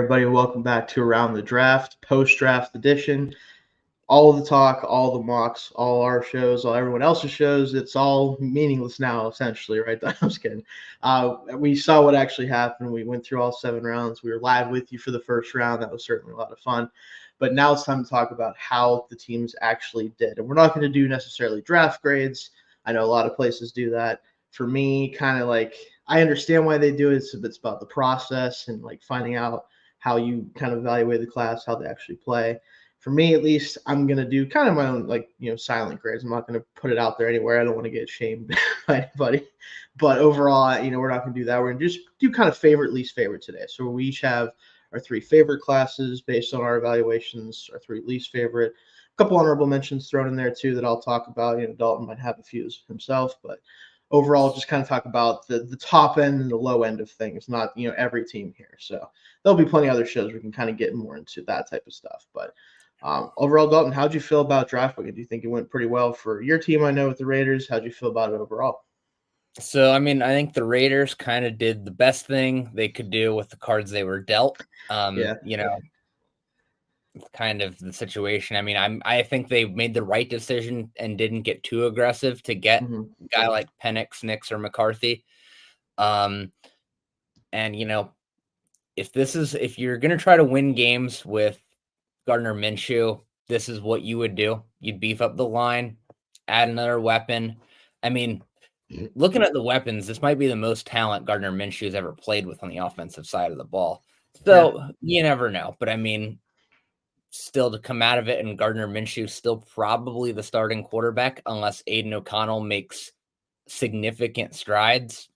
everybody. Welcome back to Around the Draft, post-draft edition. All of the talk, all the mocks, all our shows, all everyone else's shows, it's all meaningless now, essentially, right? I'm just kidding. We saw what actually happened. We went through all 7 rounds. We were live with you for the first round. That was certainly a lot of fun. But now it's time to talk about how the teams actually did. And we're not going to do necessarily draft grades. I know a lot of places do that. For me, kind of like I understand why they do it. It's about the process and like finding out how you kind of evaluate the class, how they actually play. For me, at least, I'm going to do kind of my own, silent grades. I'm not going to put it out there anywhere. I don't want to get shamed by anybody. But overall, we're not going to do that. We're going to just do kind of favorite, least favorite today. So we each have our 3 favorite classes based on our evaluations, our 3 least favorite. A couple honorable mentions thrown in there, too, that I'll talk about. Dalton might have a few himself, but overall, just kind of talk about the top end and the low end of things, not, every team here. So there'll be plenty of other shows we can kind of get more into that type of stuff. But overall, Dalton, how'd you feel about draft week? Do you think it went pretty well for your team? I know with the Raiders, how'd you feel about it overall? So, I think the Raiders kind of did the best thing they could do with the cards they were dealt. Kind of the situation. I think they made the right decision and didn't get too aggressive to get a guy like Penix, Nix, or McCarthy. And if you're gonna try to win games with Gardner Minshew, this is what you would do. You'd beef up the line, add another weapon. Looking at the weapons, this might be the most talent Gardner Minshew's ever played with on the offensive side of the ball. So you never know. But still to come out of it, and Gardner Minshew still probably the starting quarterback unless Aiden O'Connell makes significant strides.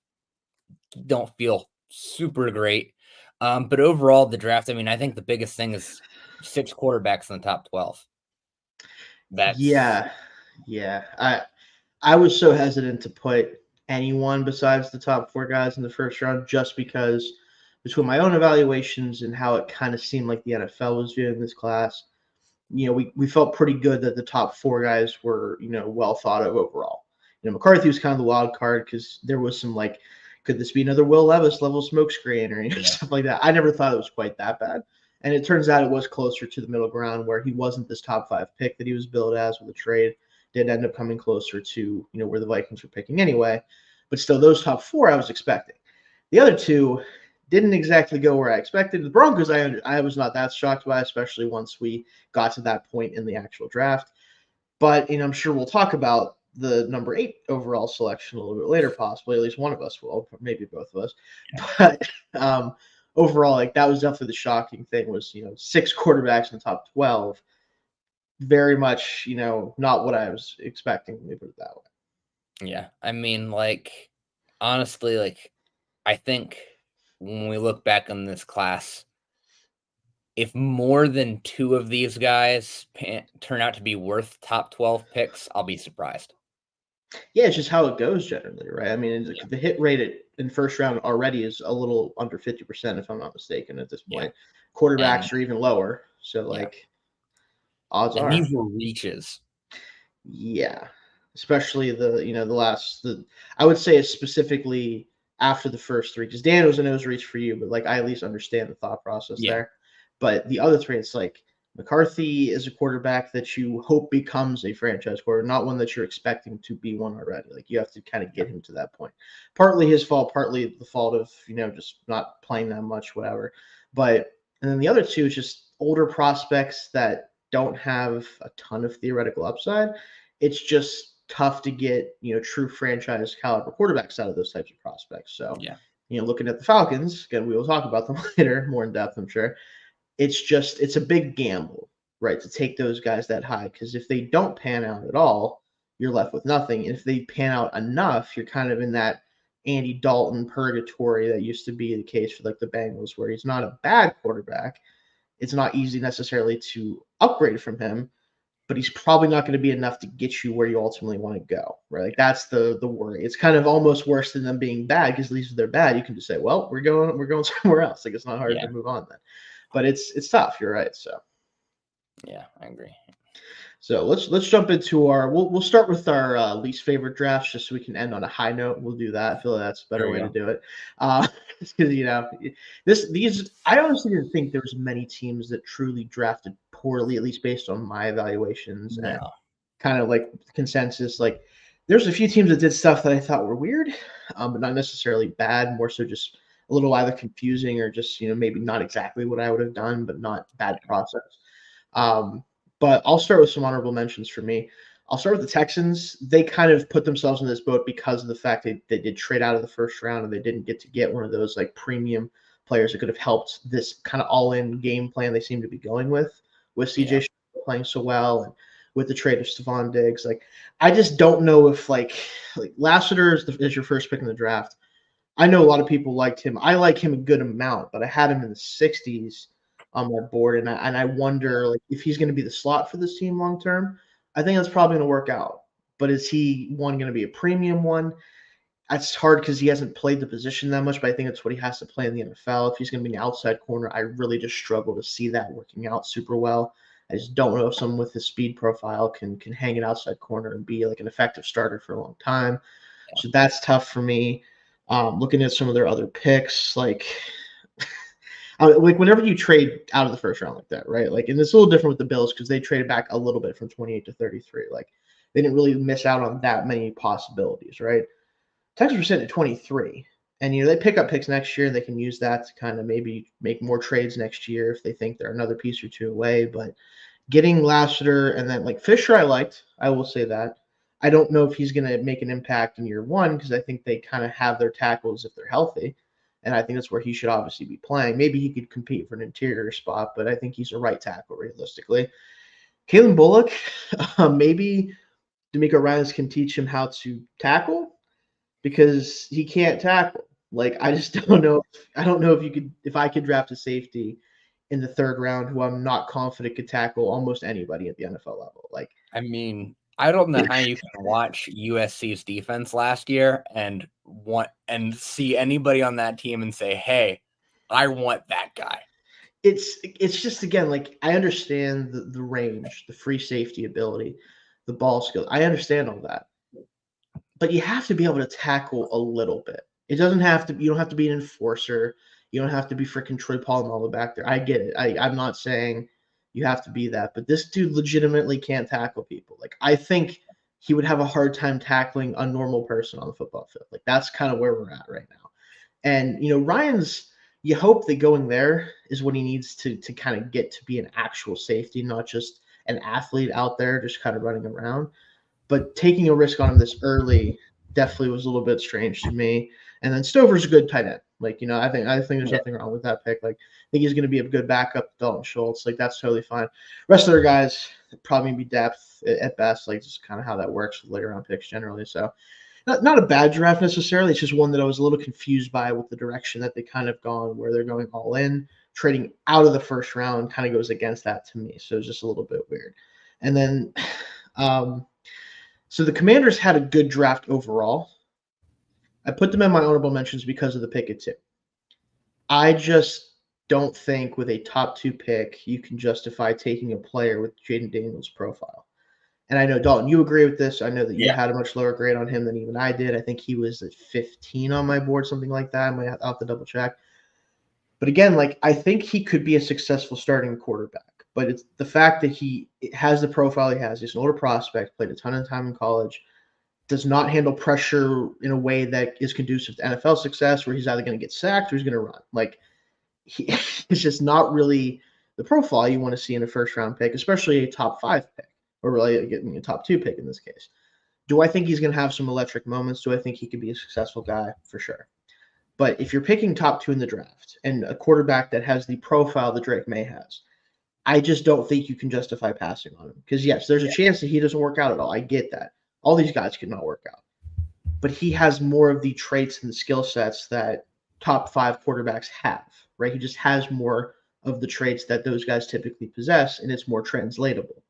Don't feel super great. But overall, the draft, I think the biggest thing is 6 quarterbacks in the top 12. Yeah. I was so hesitant to put anyone besides the top 4 guys in the first round just because between my own evaluations and how it kind of seemed like the NFL was viewing this class, we felt pretty good that the top 4 guys were, well thought of overall. McCarthy was kind of the wild card because there was some could this be another Will Levis level smokescreen or stuff like that? I never thought it was quite that bad. And it turns out it was closer to the middle ground where he wasn't this top 5 pick that he was billed as with a trade. Did end up coming closer to, where the Vikings were picking anyway. But still, those top 4 I was expecting. The other 2 didn't exactly go where I expected. The Broncos, I was not that shocked by, especially once we got to that point in the actual draft. But, I'm sure we'll talk about the number 8 overall selection a little bit later, possibly. At least one of us will, maybe both of us. But overall, that was definitely the shocking thing was, 6 quarterbacks in the top 12. Very much, not what I was expecting. Let me put it that way. Yeah. Honestly, I think when we look back on this class, if more than 2 of these guys turn out to be worth top 12 picks, I'll be surprised. Yeah, it's just how it goes generally, right? The hit rate in first round already is a little under 50%, if I'm not mistaken, at this point. Yeah. Quarterbacks are even lower. So, odds are. And these were reaches. Yeah. Especially I would say specifically after the first 3, because Dan was a nose reach for you, but I at least understand the thought process there. But the other 3, it's McCarthy is a quarterback that you hope becomes a franchise quarterback, not one that you're expecting to be one already. You have to kind of get him to that point. Partly his fault, partly the fault of, just not playing that much, whatever. And then the other 2 is just older prospects that don't have a ton of theoretical upside. It's just tough to get, true franchise caliber quarterbacks out of those types of prospects. So, looking at the Falcons, again, we will talk about them later, more in depth, I'm sure. It's a big gamble, right, to take those guys that high. Because if they don't pan out at all, you're left with nothing. And if they pan out enough, you're kind of in that Andy Dalton purgatory that used to be the case for the Bengals, where he's not a bad quarterback. It's not easy necessarily to upgrade from him, but he's probably not going to be enough to get you where you ultimately want to go, right? That's the worry. It's kind of almost worse than them being bad, because at least if they're bad, you can just say, well, we're going somewhere else. It's not hard to move on then. But it's tough. You're right. So yeah, I agree. So let's jump into our. We'll start with our least favorite drafts, just so we can end on a high note. We'll do that. I feel like that's a better way to do it. because these I honestly didn't think there was many teams that truly drafted poorly, at least based on my evaluations and No. kind of like consensus. Like there's a few teams that did stuff that I thought were weird, but not necessarily bad, more so just a little either confusing or just maybe not exactly what I would have done, but not bad process. Um, but I'll start with some honorable mentions for me. I'll start with the Texans. They kind of put themselves in this boat because of the fact they did trade out of the first round and they didn't get one of those like premium players that could have helped this kind of all-in game plan they seem to be going with CJ playing so well and with the trade of Stephon Diggs. Like I just don't know if like Lassiter is your first pick in the draft. I know a lot of people liked him. I like him a good amount, but I had him in the 60s on my board, and I wonder like if he's going to be the slot for this team long term. I think that's probably going to work out. But is he going to be a premium one? That's hard because he hasn't played the position that much, but I think that's what he has to play in the NFL. If he's going to be an outside corner, I really just struggle to see that working out super well. I just don't know if someone with his speed profile can hang an outside corner and be like an effective starter for a long time. So that's tough for me. Looking at some of their other picks, like whenever you trade out of the first round like that, right? Like, and it's a little different with the Bills because they traded back a little bit from 28 to 33. Like, they didn't really miss out on that many possibilities, right? Texans were sitting at 23, and they pick up picks next year, and they can use that to kind of maybe make more trades next year if they think they're another piece or two away. But getting Lassiter and then like Fisher, I liked. I will say that. I don't know if he's going to make an impact in year one because I think they kind of have their tackles if they're healthy. And I think that's where he should obviously be playing. Maybe he could compete for an interior spot, but I think he's a right tackle realistically. Kalen Bullock, maybe D'Amico Ryans can teach him how to tackle because he can't tackle. Like I just don't know. I don't know if I could draft a safety in the third round who I'm not confident could tackle almost anybody at the NFL level. Like I mean, I don't know how you can watch USC's defense last year and see anybody on that team and say, "Hey, I want that guy." it's just again like I understand the range, the free safety ability, the ball skill. I understand all that, but you have to be able to tackle a little bit. It doesn't have to. You don't have to be an enforcer. You don't have to be freaking Troy Polamalu back there. I get it. I'm not saying you have to be that, but this dude legitimately can't tackle people. Like I think he would have a hard time tackling a normal person on the football field. Like that's kind of where we're at right now. And Ryan's. You hope that going there is what he needs to kind of get to be an actual safety, not just an athlete out there just kind of running around. But taking a risk on him this early definitely was a little bit strange to me. And then Stover's a good tight end. Like, I think there's nothing wrong with that pick. Like, I think he's going to be a good backup to Dalton Schultz. Like, that's totally fine. Rest of their guys probably be depth at best. Like, just kind of how that works with later round picks generally. So, not a bad draft necessarily. It's just one that I was a little confused by with the direction that they kind of gone, where they're going all in. Trading out of the first round kind of goes against that to me. So it's just a little bit weird. And then, so the Commanders had a good draft overall. I put them in my honorable mentions because of the pick at 2. I just don't think with a top 2 pick you can justify taking a player with Jaden Daniels' profile. And I know, Dalton, you agree with this. I know that you had a much lower grade on him than even I did. I think he was at 15 on my board, something like that. I might have to double check. But again, like I think he could be a successful starting quarterback. But it's the fact that he has the profile he has. He's an older prospect, played a ton of time in college, does not handle pressure in a way that is conducive to NFL success, where he's either going to get sacked or he's going to run. Like it's just not really the profile you want to see in a first-round pick, especially a top 5 pick. Or really getting a top 2 pick in this case. Do I think he's going to have some electric moments? Do I think he could be a successful guy? For sure. But if you're picking top 2 in the draft and a quarterback that has the profile that Drake May has, I just don't think you can justify passing on him. Because, yes, there's a chance that he doesn't work out at all. I get that. All these guys could not work out. But he has more of the traits and the skill sets that top 5 quarterbacks have, right? He just has more of the traits that those guys typically possess, and it's more translatable.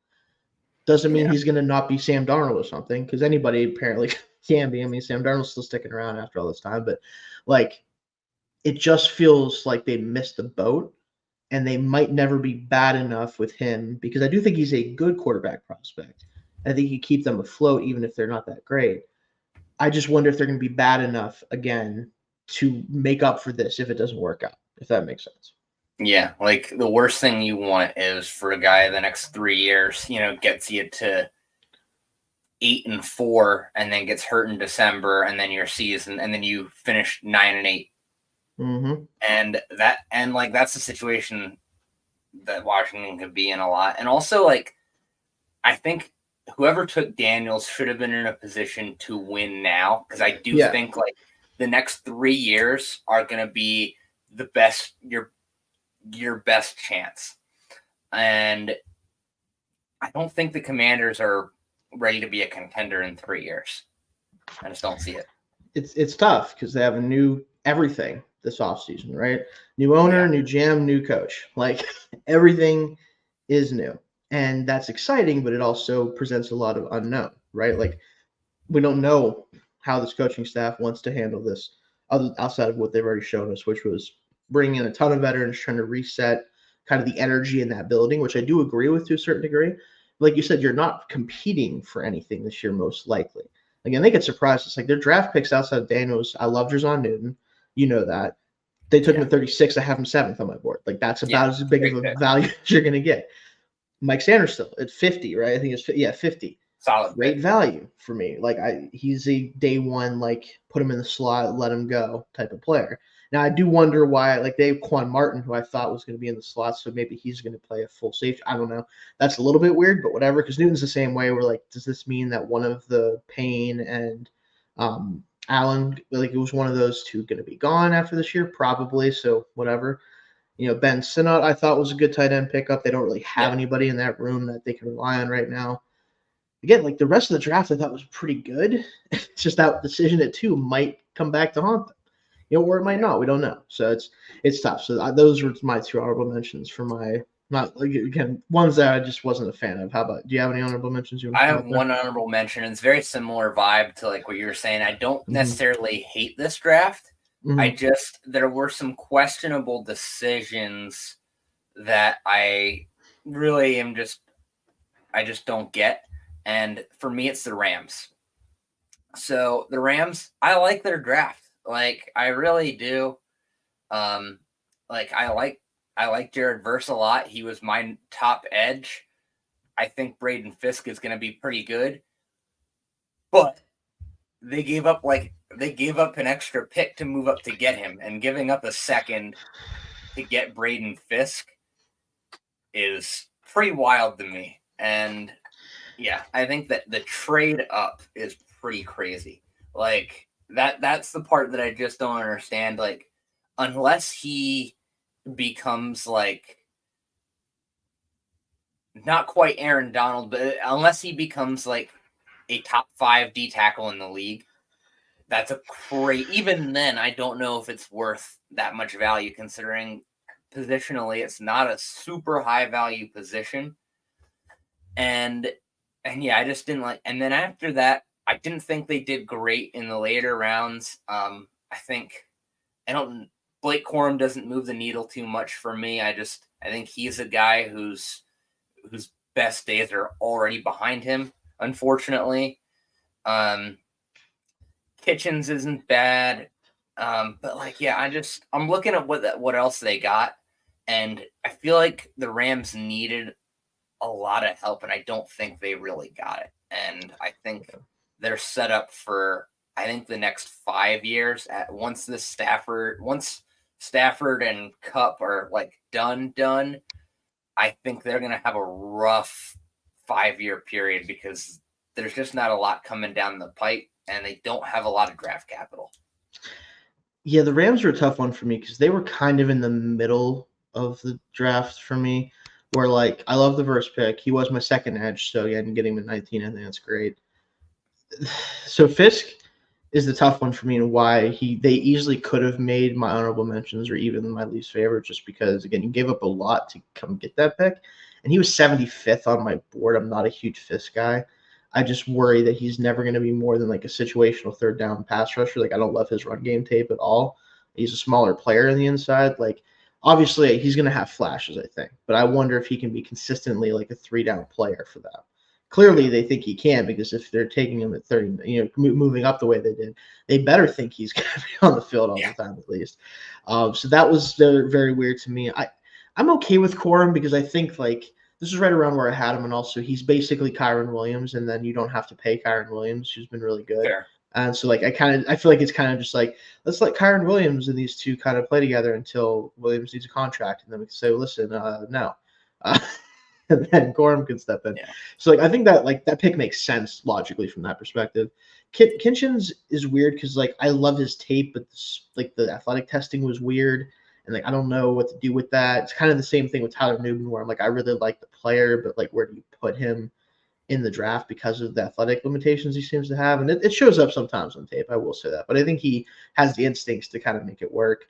Doesn't mean he's going to not be Sam Darnold or something, because anybody apparently can be. I mean, Sam Darnold's still sticking around after all this time, but like it just feels like they missed the boat, and they might never be bad enough with him because I do think he's a good quarterback prospect. I think you keep them afloat even if they're not that great. I just wonder if they're going to be bad enough again to make up for this if it doesn't work out, if that makes sense. Yeah, like the worst thing you want is for a guy the next 3 years, gets you to 8-4 and then gets hurt in December and then your season and then you finish 9-8. Mm-hmm. And that's the situation that Washington could be in a lot. And also, like, I think whoever took Daniels should have been in a position to win now, because I do think like the next 3 years are going to be the best, your best chance. And I don't think the Commanders are ready to be a contender in 3 years. I just don't see it. It's tough because they have a new everything this offseason, right? New owner, new GM, new coach. Like everything is new. And that's exciting, but it also presents a lot of unknown, right? Like we don't know how this coaching staff wants to handle this outside of what they've already shown us, which was bringing in a ton of veterans, trying to reset kind of the energy in that building, which I do agree with to a certain degree. Like you said, you're not competing for anything this year, most likely. Again, they get surprised. It's like their draft picks outside of Daniels. I love Jason Newton. You know that. They took him at 36. I have him 7th on my board. Like that's about as big of a value as you're going to get. Mike Sanders still at 50, right? I think it's 50. Solid. Great value for me. Like he's a day one, like put him in the slot, let him go type of player. Now I do wonder why, like they have Quan Martin, who I thought was going to be in the slot, so maybe he's going to play a full safety. I don't know. That's a little bit weird, but whatever. Because Newton's the same way. We're like, does this mean that one of the Payne and Allen, like it was one of those two, going to be gone after this year? Probably. So whatever. Ben Sinnott, I thought was a good tight end pickup. They don't really have anybody in that room that they can rely on right now. Again, like the rest of the draft, I thought was pretty good. It's just that decision at 2 might come back to haunt them, or it might not. We don't know. So it's tough. So those were my 2 honorable mentions for my ones that I just wasn't a fan of. How about? Do you have any honorable mentions? I have one honorable mention. It's very similar vibe to like what you were saying. I don't necessarily hate this draft. There were some questionable decisions that I really I just don't get. And for me, it's the Rams. So the Rams, I like their draft. Like I really do. Like I like Jared Verse a lot. He was my top edge. I think Braden Fisk is going to be pretty good. But they gave up an extra pick to move up to get him, and giving up a second to get Braden Fisk is pretty wild to me. And yeah, I think that the trade up is pretty crazy. Like that's the part that I just don't understand. Like unless he becomes like not quite Aaron Donald, but unless he becomes like a top 5 D tackle in the league, that's a great. Even then, I don't know if it's worth that much value, considering positionally it's not a super high value position. And yeah, I just didn't like. And then after that, I didn't think they did great in the later rounds. I think Blake Corum doesn't move the needle too much for me. I think he's a guy whose best days are already behind him, unfortunately. Kitchens isn't bad. But like, yeah, I'm looking at what else they got, and I feel like the Rams needed a lot of help, and I don't think they really got it. And I think they're set up for, I think, the next 5 years. Once Stafford and Kupp are like done, I think they're gonna have a rough 5-year period because there's just not a lot coming down the pipe, and they don't have a lot of draft capital. Yeah, the Rams were a tough one for me because they were kind of in the middle of the draft for me. Where like I love the Verse pick. He was my second edge, so yeah, getting him at 19, I think that's great. So Fisk is the tough one for me, and why they easily could have made my honorable mentions or even my least favorite, just because again you gave up a lot to come get that pick, and he was 75th on my board. I'm not a huge Fisk guy. I just worry that he's never going to be more than like a situational third down pass rusher. Like I don't love his run game tape at all. He's a smaller player on the inside. Like obviously he's going to have flashes, I think, but I wonder if he can be consistently like a 3-down player for that. Clearly, they think he can, because if they're taking him at 30, moving up the way they did, they better think he's going to be on the field all the time at least. So that was very, very weird to me. I'm okay with Corum because I think like this is right around where I had him, and also he's basically Kyron Williams, and then you don't have to pay Kyron Williams, who's been really good. Fair. And so like I feel like it's kind of just like, let's let Kyron Williams and these two kind of play together until Williams needs a contract, and then we can say, listen, no. And then Gorham can step in. Yeah. So like I think that like that pick makes sense logically from that perspective. Kinchins is weird because like I love his tape, but like the athletic testing was weird, and like I don't know what to do with that. It's kind of the same thing with Tyler Newton, where I'm like I really like the player, but like where do you put him in the draft because of the athletic limitations he seems to have? And it shows up sometimes on tape, I will say that, but I think he has the instincts to kind of make it work.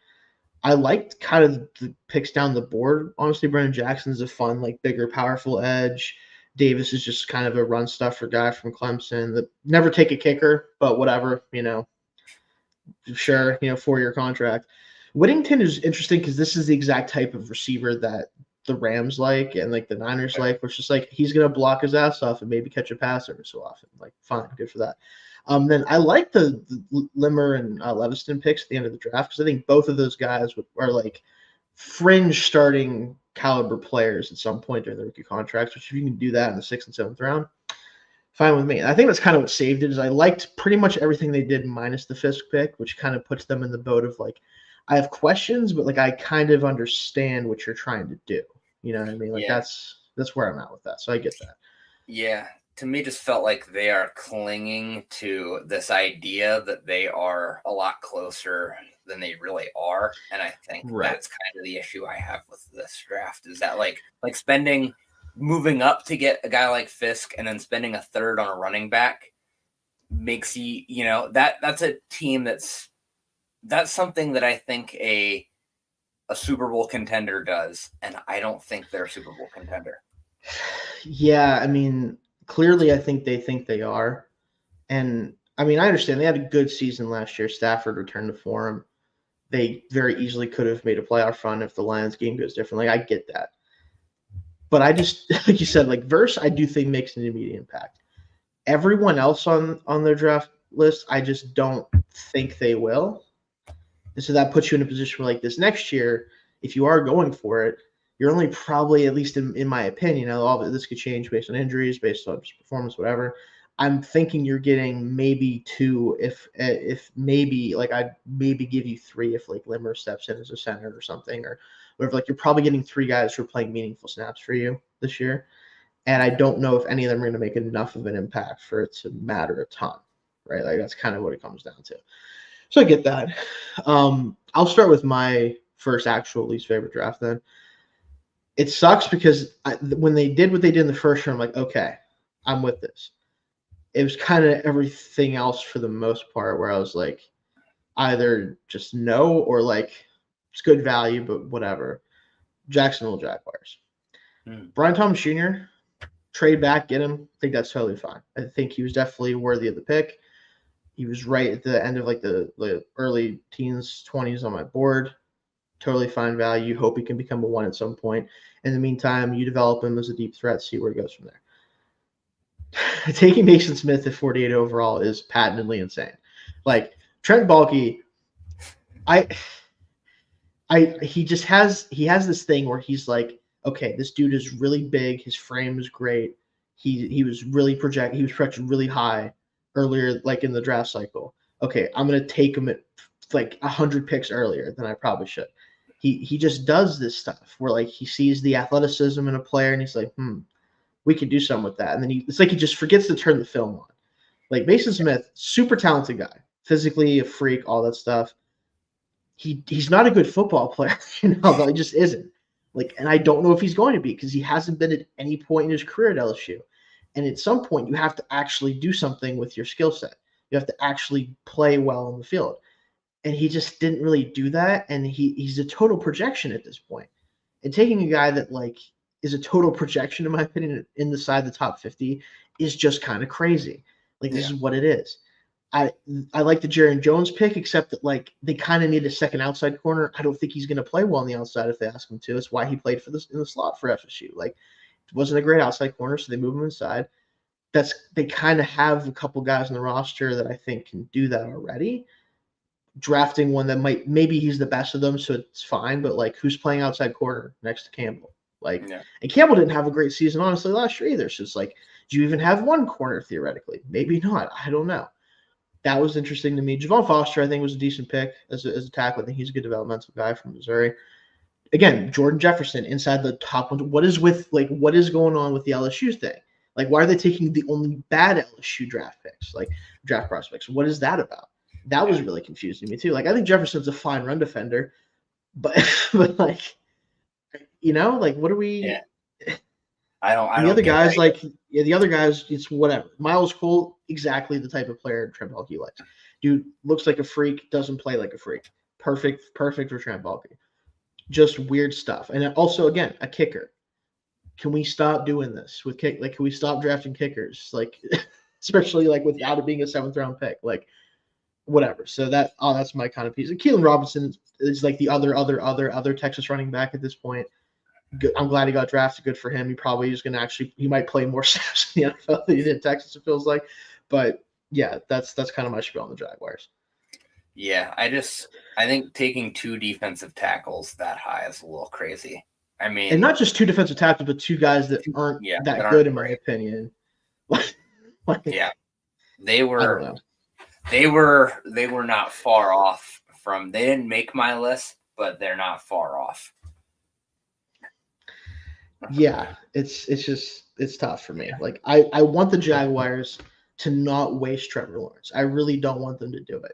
I liked kind of the picks down the board. Honestly, Brennan Jackson's a fun, like bigger, powerful edge. Davis is just kind of a run stuffer guy from Clemson that never take a kicker, but whatever, sure, 4-year contract. Whittington is interesting because this is the exact type of receiver that the Rams like and like the Niners like, which is like he's gonna block his ass off and maybe catch a pass every so often. Like, fine, good for that. Then I like the Limmer and Leviston picks at the end of the draft because I think both of those guys are like fringe starting caliber players at some point during the rookie contracts. Which if you can do that in the 6th and 7th round, fine with me. And I think that's kind of what saved it. Is I liked pretty much everything they did minus the Fisk pick, which kind of puts them in the boat of like I have questions, but like I kind of understand what you're trying to do. You know what I mean? Like that's where I'm at with that. So I get that. Yeah. To me, just felt like they are clinging to this idea that they are a lot closer than they really are. And I think that's kind of the issue I have with this draft is that like moving up to get a guy like Fisk and then spending a third on a running back makes that's a team that's something that I think a Super Bowl contender does. And I don't think they're a Super Bowl contender. Yeah. I mean, clearly, I think they are. And I mean, I understand they had a good season last year. Stafford returned to form. They very easily could have made a playoff run if the Lions game goes differently. I get that. But I just, like you said, like Verse, I do think makes an immediate impact. Everyone else on their draft list, I just don't think they will. And so that puts you in a position where like this next year, if you are going for it, you're only probably, at least in my opinion, all of this could change based on injuries, based on just performance, whatever. I'm thinking you're getting maybe 2, if maybe like I'd maybe give you 3 if like Limmer steps in as a center or something or whatever. Like you're probably getting 3 guys who are playing meaningful snaps for you this year, and I don't know if any of them are going to make enough of an impact for it to matter a ton, right? Like that's kind of what it comes down to. So I get that. I'll start with my first actual least favorite draft then. It sucks because when they did what they did in the first round, I'm like, okay, I'm with this. It was kind of everything else for the most part where I was like, either just no or like it's good value, but whatever. Jacksonville Jaguars. Brian Thomas Jr., trade back, get him. I think that's totally fine. I think he was definitely worthy of the pick. He was right at the end of like the early teens, 20s on my board. Totally fine value. Hope he can become a 1 at some point. In the meantime, you develop him as a deep threat, see where it goes from there. Taking Mason Smith at 48 overall is patently insane. Like Trent Baalke, he has this thing where he's like, okay, this dude is really big. His frame is great. He was projected really high earlier, like in the draft cycle. Okay, I'm gonna take him at like 100 picks earlier than I probably should. He just does this stuff where like he sees the athleticism in a player and he's like, we could do something with that. And then it's like he just forgets to turn the film on. Like Mason Smith, super talented guy, physically a freak, all that stuff. He's not a good football player, he just isn't. Like, and I don't know if he's going to be because he hasn't been at any point in his career at LSU. And at some point, you have to actually do something with your skill set. You have to actually play well on the field. And he just didn't really do that. And he's a total projection at this point. And taking a guy that like is a total projection, in my opinion, inside the top 50 is just kind of crazy. Like this is what it is. I like the Jaron Jones pick, except that like they kind of need a second outside corner. I don't think he's going to play well on the outside if they ask him to. That's why he played for this in the slot for FSU. Like it wasn't a great outside corner, so they move him inside. they kind of have a couple guys in the roster that I think can do that already. Drafting one that maybe he's the best of them, so it's fine. But like, who's playing outside corner next to Campbell? Like, and Campbell didn't have a great season, honestly, last year either. So it's like, do you even have one corner theoretically? Maybe not. I don't know. That was interesting to me. Javon Foster, I think, was a decent pick as a tackle. I think he's a good developmental guy from Missouri. Again, Jordan Jefferson inside the top one. What is going on with the LSU thing? Like, why are they taking the only bad LSU draft picks, like draft prospects? What is that about? That was really confusing to me too. Like, I think Jefferson's a fine run defender, but like, like, what are we? Yeah. I don't. The other guys, the other guys, it's whatever. Miles Cole, exactly the type of player Trent Baalke likes. Dude looks like a freak, doesn't play like a freak. Perfect for Trent Baalke. Just weird stuff. And also, again, a kicker. Can we stop doing this with kick? Like, can we stop drafting kickers? Like, especially like without it being a 7th round pick. Like, whatever. So that's my kind of piece. And Keelan Robinson is like the other Texas running back at this point. Good. I'm glad he got drafted. Good for him. He probably is going to he might play more snaps in the NFL than he did in Texas, it feels like. But yeah, that's kind of my spiel on the Jaguars. Yeah, I think taking 2 defensive tackles that high is a little crazy. I mean, and not just 2 defensive tackles, but 2 guys that aren't that good, in my opinion. Yeah, they were not far off from. They didn't make my list, but they're not far off. Yeah, it's tough for me. Like, I want the Jaguars to not waste Trevor Lawrence. I really don't want them to do it.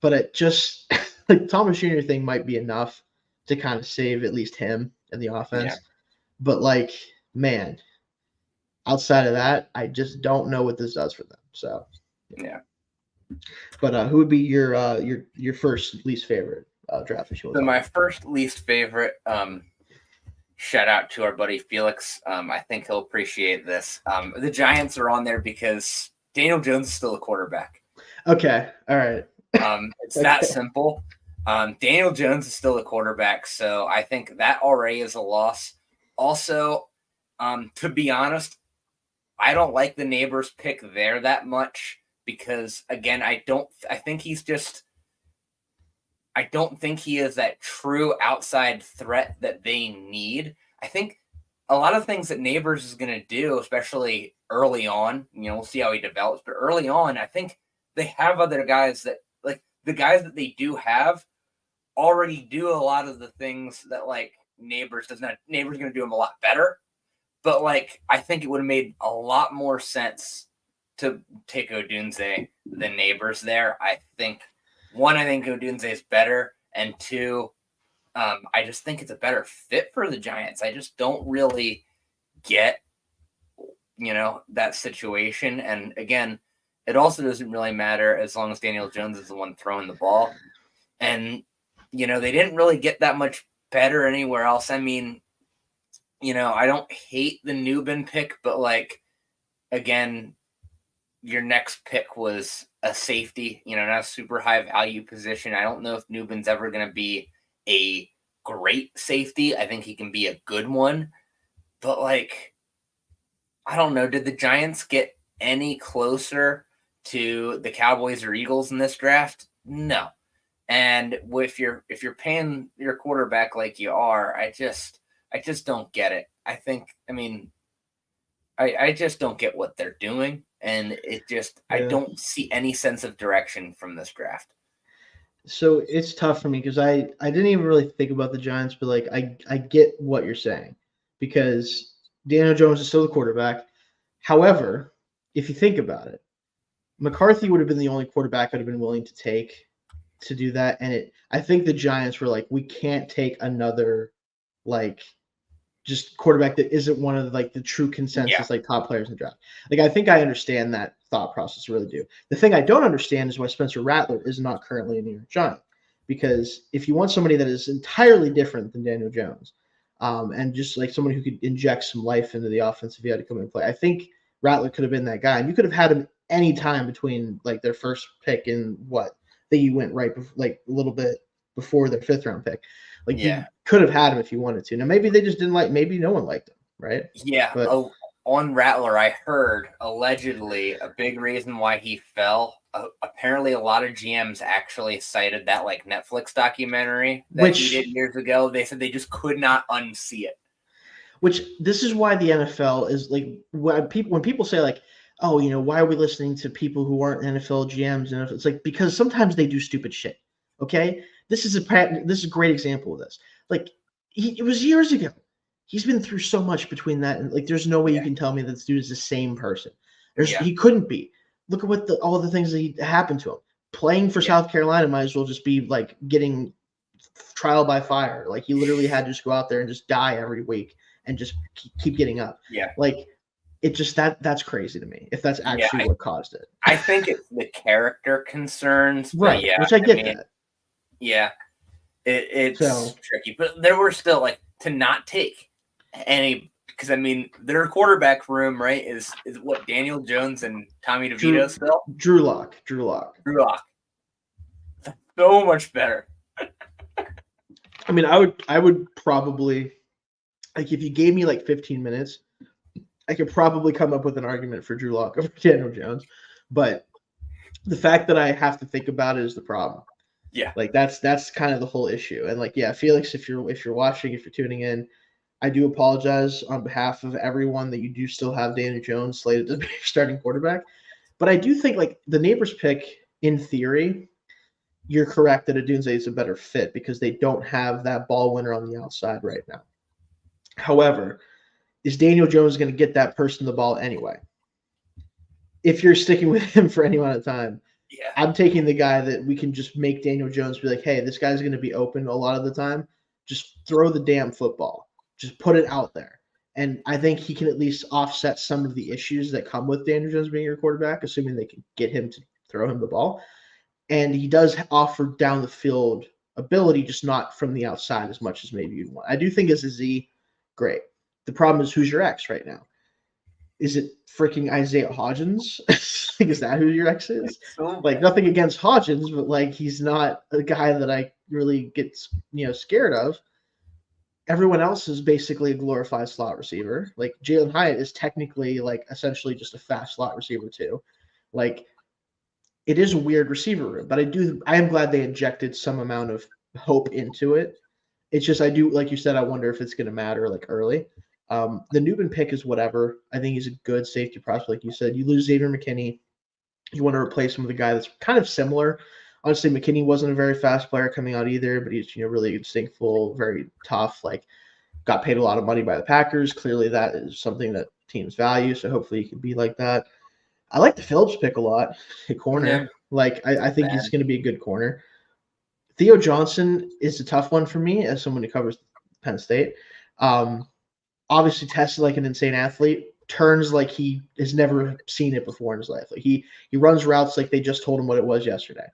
But it just like Thomas Jr. thing might be enough to kind of save at least him and the offense. Yeah. But like, man, outside of that, I just don't know what this does for them. So yeah. But who would be your first least favorite draft? So my first least favorite. Shout out to our buddy Felix. I think he'll appreciate this. The Giants are on there because Daniel Jones is still a quarterback. Okay. All right. It's that simple. Daniel Jones is still a quarterback, so I think that already is a loss. Also, to be honest, I don't like the Neighbors pick there that much because, again, I don't think he is that true outside threat that they need. I think a lot of things that Neighbors is going to do, especially early on, we'll see how he develops, but early on, I think they have other guys that, like, the guys that they do have already do a lot of the things that, like, Neighbors does not. Neighbors going to do them a lot better, but, like, I think it would have made a lot more sense to take Odunze than Neighbors there. I think Odunze is better, and 2, I just think it's a better fit for the Giants. I just don't really get, that situation. And again, it also doesn't really matter as long as Daniel Jones is the one throwing the ball. And, they didn't really get that much better anywhere else. I mean, I don't hate the Nubin pick, but, like, again, your next pick was a safety, not a super high value position. I don't know if Nubin's ever going to be a great safety. I think he can be a good one, but, like, I don't know. Did the Giants get any closer to the Cowboys or Eagles in this draft? No. And if you're paying your quarterback like you are, I just don't get it. I just don't get what they're doing. And I don't see any sense of direction from this draft. So it's tough for me because I didn't even really think about the Giants, but, like, I get what you're saying because Daniel Jones is still the quarterback. However, if you think about it, McCarthy would have been the only quarterback I'd have been willing to take to do that. And I think the Giants were like, we can't take another, like, just quarterback that isn't one of, like, the true consensus, like, top players in the draft. Like, I think I understand that thought process, really do. The thing I don't understand is why Spencer Rattler is not currently a New York Giant. Because if you want somebody that is entirely different than Daniel Jones, and just like someone who could inject some life into the offense if he had to come in and play, I think Rattler could have been that guy. And you could have had him any time between, like, their first pick and you went right like a little bit before their 5th round pick. Like, you could have had him if you wanted to. Now, maybe they just didn't maybe no one liked him, right? Yeah. But on Rattler, I heard allegedly a big reason why he fell. Apparently, a lot of GMs actually cited that like Netflix documentary that he did years ago. They said they just could not unsee it. Which this is why the NFL is like when people say like, oh, why are we listening to people who aren't NFL GMs? And it's like because sometimes they do stupid shit. Okay, this is a great example of this. Like it was years ago. He's been through so much between that and like there's no way you can tell me that this dude is the same person. He couldn't be. Look at what all the things that happened to him. Playing for South Carolina might as well just be like getting trial by fire. Like he literally had to just go out there and just die every week and just keep getting up. Yeah. Like it just that's crazy to me if that's actually what caused it. I think it's the character concerns. Right. Yeah, which I get that. Yeah. It's tricky. But there were still like to not take any because I mean their quarterback room, right, is what Daniel Jones and Tommy DeVito still? Drew Lock. So much better. I mean, I would probably like if you gave me like 15 minutes, I could probably come up with an argument for Drew Lock over Daniel Jones. But the fact that I have to think about it is the problem. Yeah. Like that's kind of the whole issue. And like, yeah, Felix, if you're watching, if you're tuning in, I do apologize on behalf of everyone that you do still have Daniel Jones slated to be starting quarterback. But I do think like the Neighbors pick, in theory, you're correct that Odunze is a better fit because they don't have that ball winner on the outside right now. However, is Daniel Jones going to get that person the ball anyway? If you're sticking with him for any amount of time, I'm taking the guy that we can just make Daniel Jones be like, hey, this guy's going to be open a lot of the time. Just throw the damn football. Just put it out there. And I think he can at least offset some of the issues that come with Daniel Jones being your quarterback, assuming they can get him to throw him the ball. And he does offer down the field ability, just not from the outside as much as maybe you'd want. I do think as a Z, great. The problem is who's your X right now? Is it freaking Isaiah Hodgins? Like, is that who your X is? Like, nothing against Hodgins, but like he's not a guy that I really get scared of. Everyone else is basically a glorified slot receiver. Like Jalen Hyatt is technically like essentially just a fast slot receiver too. Like it is a weird receiver room, but I am glad they injected some amount of hope into it. It's just I do, like you said, I wonder if it's going to matter like early. The Newman pick is whatever. I think he's a good safety prospect, like you said. You lose Xavier McKinney, you want to replace him with a guy that's kind of similar. Honestly, McKinney wasn't a very fast player coming out either, but he's really instinctful, very tough. Like got paid a lot of money by the Packers. Clearly, that is something that teams value. So hopefully, he can be like that. I like the Phillips pick a lot at corner. Yeah. Like I think he's going to be a good corner. Theo Johnson is a tough one for me as someone who covers Penn State. Obviously tested like an insane athlete, turns like he has never seen it before in his life. Like he runs routes like they just told him what it was yesterday.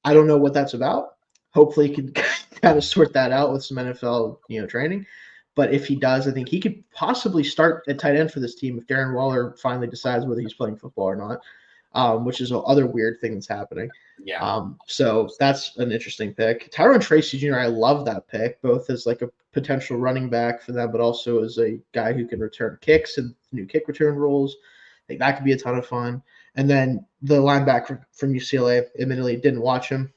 I don't know what that's about. Hopefully he can kind of sort that out with some NFL, training. But if he does, I think he could possibly start at tight end for this team if Darren Waller finally decides whether he's playing football or not, which is another weird thing that's happening. Yeah. So that's an interesting pick. Tyrone Tracy Jr., I love that pick, both as like a potential running back for them, but also as a guy who can return kicks and new kick return rules. I think that could be a ton of fun. And then the linebacker from UCLA, admittedly didn't watch him.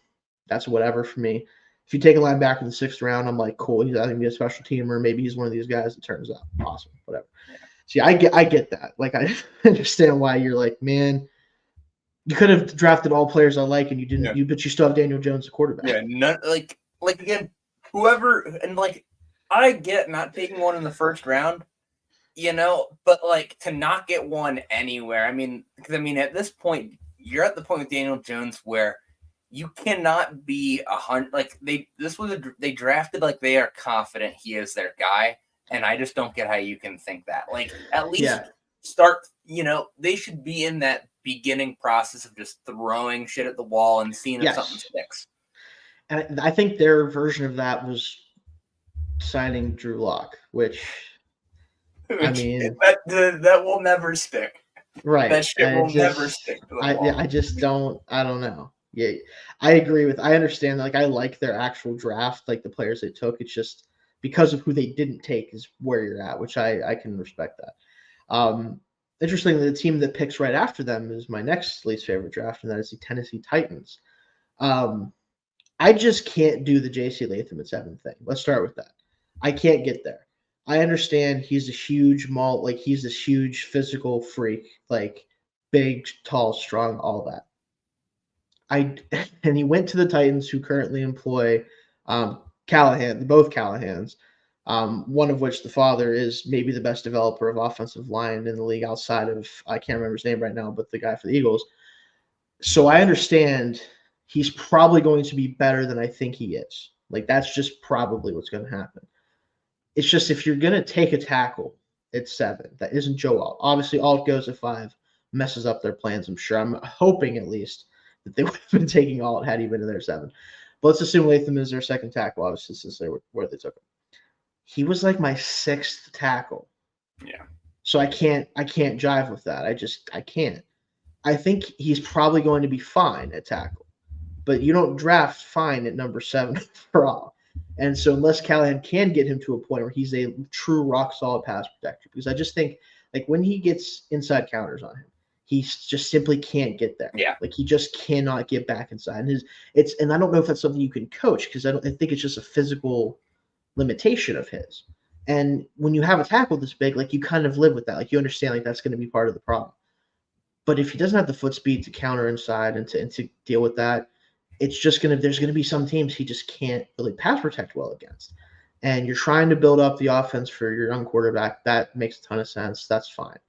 That's whatever for me. If you take a linebacker in the 6th round, I'm like, cool. He's either going to be a special teamer. Maybe he's one of these guys that turns out awesome. Whatever. Yeah. See, I get that. Like, I understand why you're like, man, you could have drafted all players I like, and you didn't. Yeah. But you still have Daniel Jones, the quarterback. Yeah, not like again, whoever, and like I get not taking one in the 1st round, but like to not get one anywhere. I mean, because at this point, you're at the point with Daniel Jones where you cannot be 100. Like they drafted like they are confident he is their guy, and I just don't get how you can think that. Like at least start. They should be in that beginning process of just throwing shit at the wall and seeing if something sticks. And I think their version of that was signing Drew Lock, which I mean that will never stick. Right. That shit will never stick to the wall. I just don't. I don't know. Yeah, I agree I understand. Like I like their actual draft, like the players they took. It's just because of who they didn't take is where you're at, which I can respect that. Interestingly, the team that picks right after them is my next least favorite draft, and that is the Tennessee Titans. I just can't do the J.C. Latham at 7 thing. Let's start with that. I can't get there. I understand he's a huge he's this huge physical freak, like big, tall, strong, all that. And he went to the Titans, who currently employ Callahan, both Callahans, one of which the father is maybe the best developer of offensive line in the league outside of, I can't remember his name right now, but the guy for the Eagles. So I understand he's probably going to be better than I think he is. Like, that's just probably what's going to happen. It's just, if you're going to take a tackle at 7, that isn't Joe Alt. Obviously, Alt goes at 5, messes up their plans, I'm sure. I'm hoping at least that they would have been taking Alt had he been in their 7. But let's assume Latham is their second tackle, obviously, since they were where they took him. He was like my 6th tackle. Yeah. So I can't jive with that. I can't. I think he's probably going to be fine at tackle, but you don't draft fine at number 7 for all. And so unless Callahan can get him to a point where he's a true rock solid pass protector, because I just think, like, when he gets inside counters on him, he just simply can't get there. Yeah. Like, he just cannot get back inside. And I don't know if that's something you can coach, because I think it's just a physical limitation of his. And when you have a tackle this big, like, you kind of live with that. Like, you understand, like, that's going to be part of the problem. But if he doesn't have the foot speed to counter inside and to deal with that, there's going to be some teams he just can't really pass protect well against. And you're trying to build up the offense for your young quarterback. That makes a ton of sense. That's fine.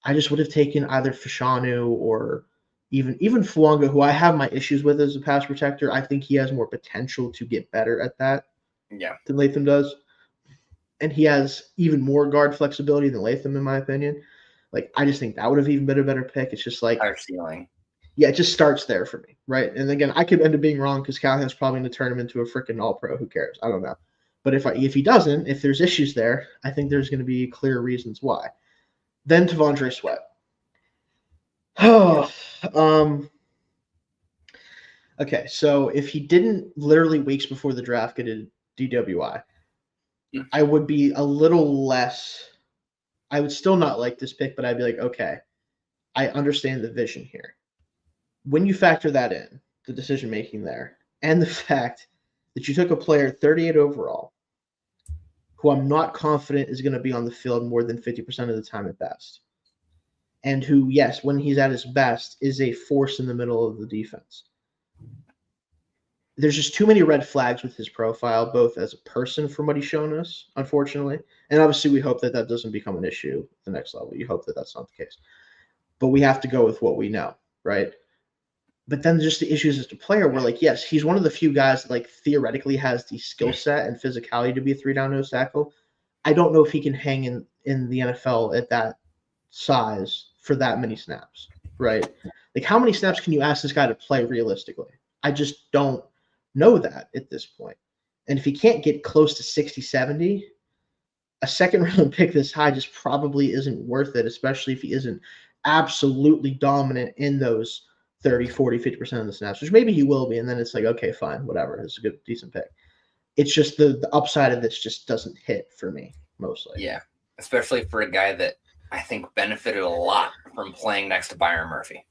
I just would have taken either Fashanu or even Fuanga, who I have my issues with as a pass protector. I think he has more potential to get better at that than Latham does. And he has even more guard flexibility than Latham, in my opinion. Like, I just think that would have even been a better pick. It's just like higher ceiling. Yeah, it just starts there for me, right? And again, I could end up being wrong because Callahan's probably going to turn him into a freaking all-pro. Who cares? I don't know. But if he doesn't, if there's issues there, I think there's going to be clear reasons why. Then T'Vondre Sweat. Okay, so if he didn't literally weeks before the draft get a DWI, I would be a little less. I would still not like this pick, but I'd be like, okay, I understand the vision here. When you factor that in, the decision making there, and the fact that you took a player 38 overall, who I'm not confident is going to be on the field more than 50% of the time at best, and who, yes, when he's at his best, is a force in the middle of the defense. There's just too many red flags with his profile, both as a person from what he's shown us, unfortunately, and obviously we hope that doesn't become an issue at the next level. You hope that that's not the case. But we have to go with what we know, right? But then just the issues as a player were like, yes, he's one of the few guys that, like, theoretically has the skill set and physicality to be a 3-down nose tackle. I don't know if he can hang in the NFL at that size for that many snaps, right? Like, how many snaps can you ask this guy to play realistically? I just don't know that at this point. And if he can't get close to 60, 70, a second-round pick this high just probably isn't worth it, especially if he isn't absolutely dominant in those 30, 40, 50% of the snaps, which maybe he will be. And then it's like, okay, fine, whatever. It's a good, decent pick. It's just the upside of this just doesn't hit for me mostly. Yeah, especially for a guy that I think benefited a lot from playing next to Byron Murphy.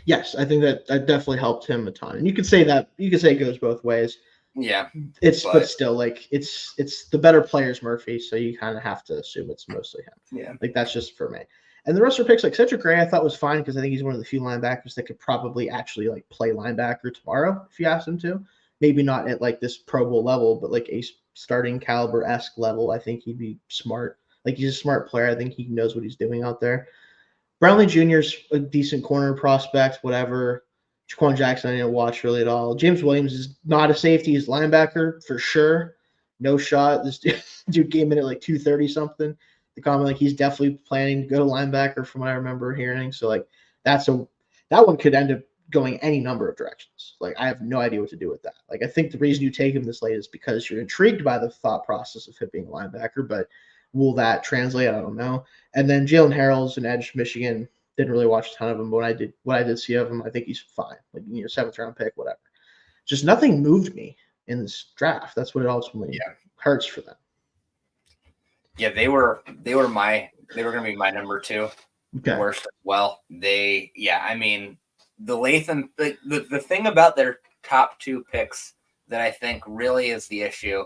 Yes, I think that definitely helped him a ton. And you could say it goes both ways. Yeah. But still, like, it's the better player's Murphy, so you kind of have to assume it's mostly him. Yeah. Like, that's just for me. And the rest of our picks, like Cedric Gray, I thought was fine because I think he's one of the few linebackers that could probably actually, like, play linebacker tomorrow if you asked him to. Maybe not at, like, this Pro Bowl level, but like a starting caliber-esque level. I think he'd be smart. Like, he's a smart player. I think he knows what he's doing out there. Brownlee Jr.'s a decent corner prospect, whatever. Jaquan Jackson I didn't watch really at all. James Williams is not a safety. He's linebacker for sure. No shot. This dude came in at like 230 something. The comment, like, he's definitely planning to go to linebacker from what I remember hearing. So, like, that one could end up going any number of directions. Like, I have no idea what to do with that. Like, I think the reason you take him this late is because you're intrigued by the thought process of him being a linebacker, but will that translate? I don't know. And then Jalen Harrell's an edge, Michigan. Didn't really watch a ton of him, but what I did see of him, I think he's fine. Like, 7th round pick, whatever. Just nothing moved me in this draft. That's what it ultimately hurts for them. Yeah, they were my They were going to be my number 2. Okay. Worst as well. I mean, the Latham, the thing about their top 2 picks that I think really is the issue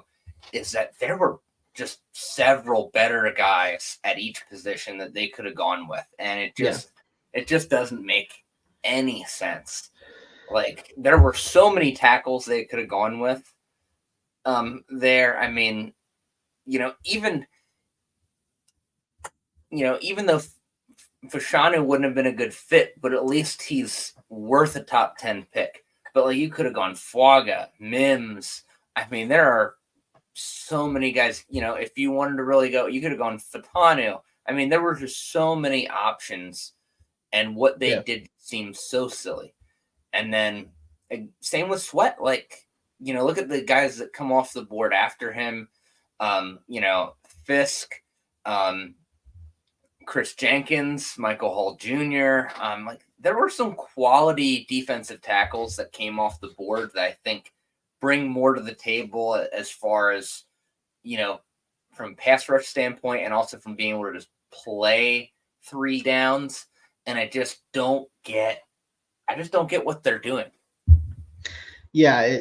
is that there were just several better guys at each position that they could have gone with. And it just doesn't make any sense. Like, there were so many tackles they could have gone with there. I mean, even though Fashanu wouldn't have been a good fit, but at least he's worth a top 10 pick. But like, you could have gone Fuaga, Mims. I mean, there are so many guys. If you wanted to really go, you could have gone Fatanu. I mean, there were just so many options, and what they did seemed so silly. And then same with Sweat. Like, look at the guys that come off the board after him. Fisk, Chris Jenkins, Michael Hall Jr. There were some quality defensive tackles that came off the board that I think bring more to the table as far as, from pass rush standpoint and also from being able to just play 3 downs. And I just don't get what they're doing. Yeah,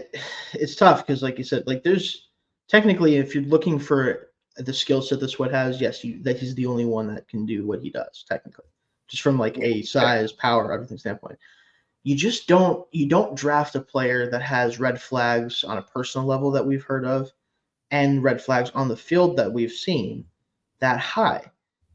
it's tough because, like you said, like there's technically, if you're looking for the skill set that Sweat has, yes, that he's the only one that can do what he does technically, just from like a size, power, everything standpoint. You don't draft a player that has red flags on a personal level that we've heard of and red flags on the field that we've seen that high.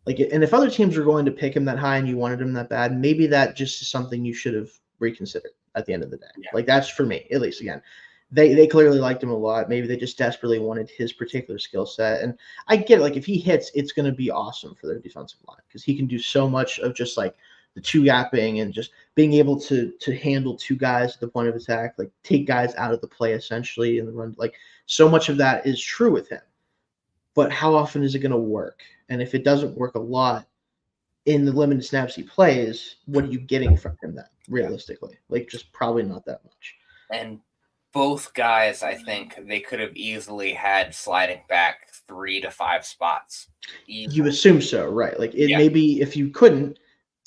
Like, and if other teams are going to pick him that high and you wanted him that bad, maybe that just is something you should have reconsidered at the end of the day. Yeah. Like, that's for me, at least. Again, they clearly liked him a lot. Maybe they just desperately wanted his particular skill set. And I get it. Like, if he hits, it's going to be awesome for their defensive line because he can do so much of just like the 2-gapping and just being able to handle 2 guys at the point of attack, like take guys out of the play essentially in the run. Like, so much of that is true with him. But how often is it going to work? And if it doesn't work a lot in the limited snaps he plays, what are you getting from him then, realistically? Like, just probably not that much. And both guys, I think they could have easily had sliding back 3 to 5 spots. You assume so, right? Like, maybe if you couldn't,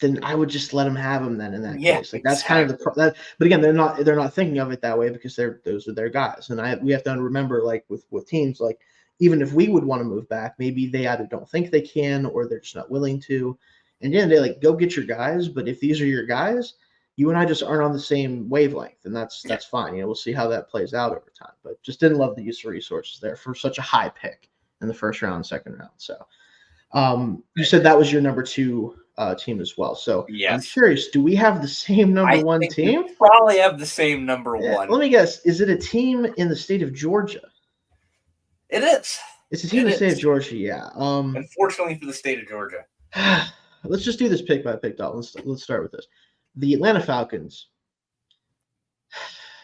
then I would just let them have him then in that case. Like, that's kind of the but again, they're not thinking of it that way because those are their guys. And we have to remember, like with teams, like even if we would want to move back, maybe they either don't think they can or they're just not willing to. And at the end of the day, like, go get your guys. But if these are your guys, you and I just aren't on the same wavelength, and that's fine. We'll see how that plays out over time. But just didn't love the use of resources there for such a high pick in the first round, second round. So you said that was your number 2 team as well. So I'm curious, do we have the same number 1 team? We probably have the same number 1. Let me guess. Is it a team in the state of Georgia? It is. It's a team in the state of Georgia, yeah. Unfortunately for the state of Georgia. Let's just do this pick by pick, Dalton. Let's start with this. The Atlanta Falcons.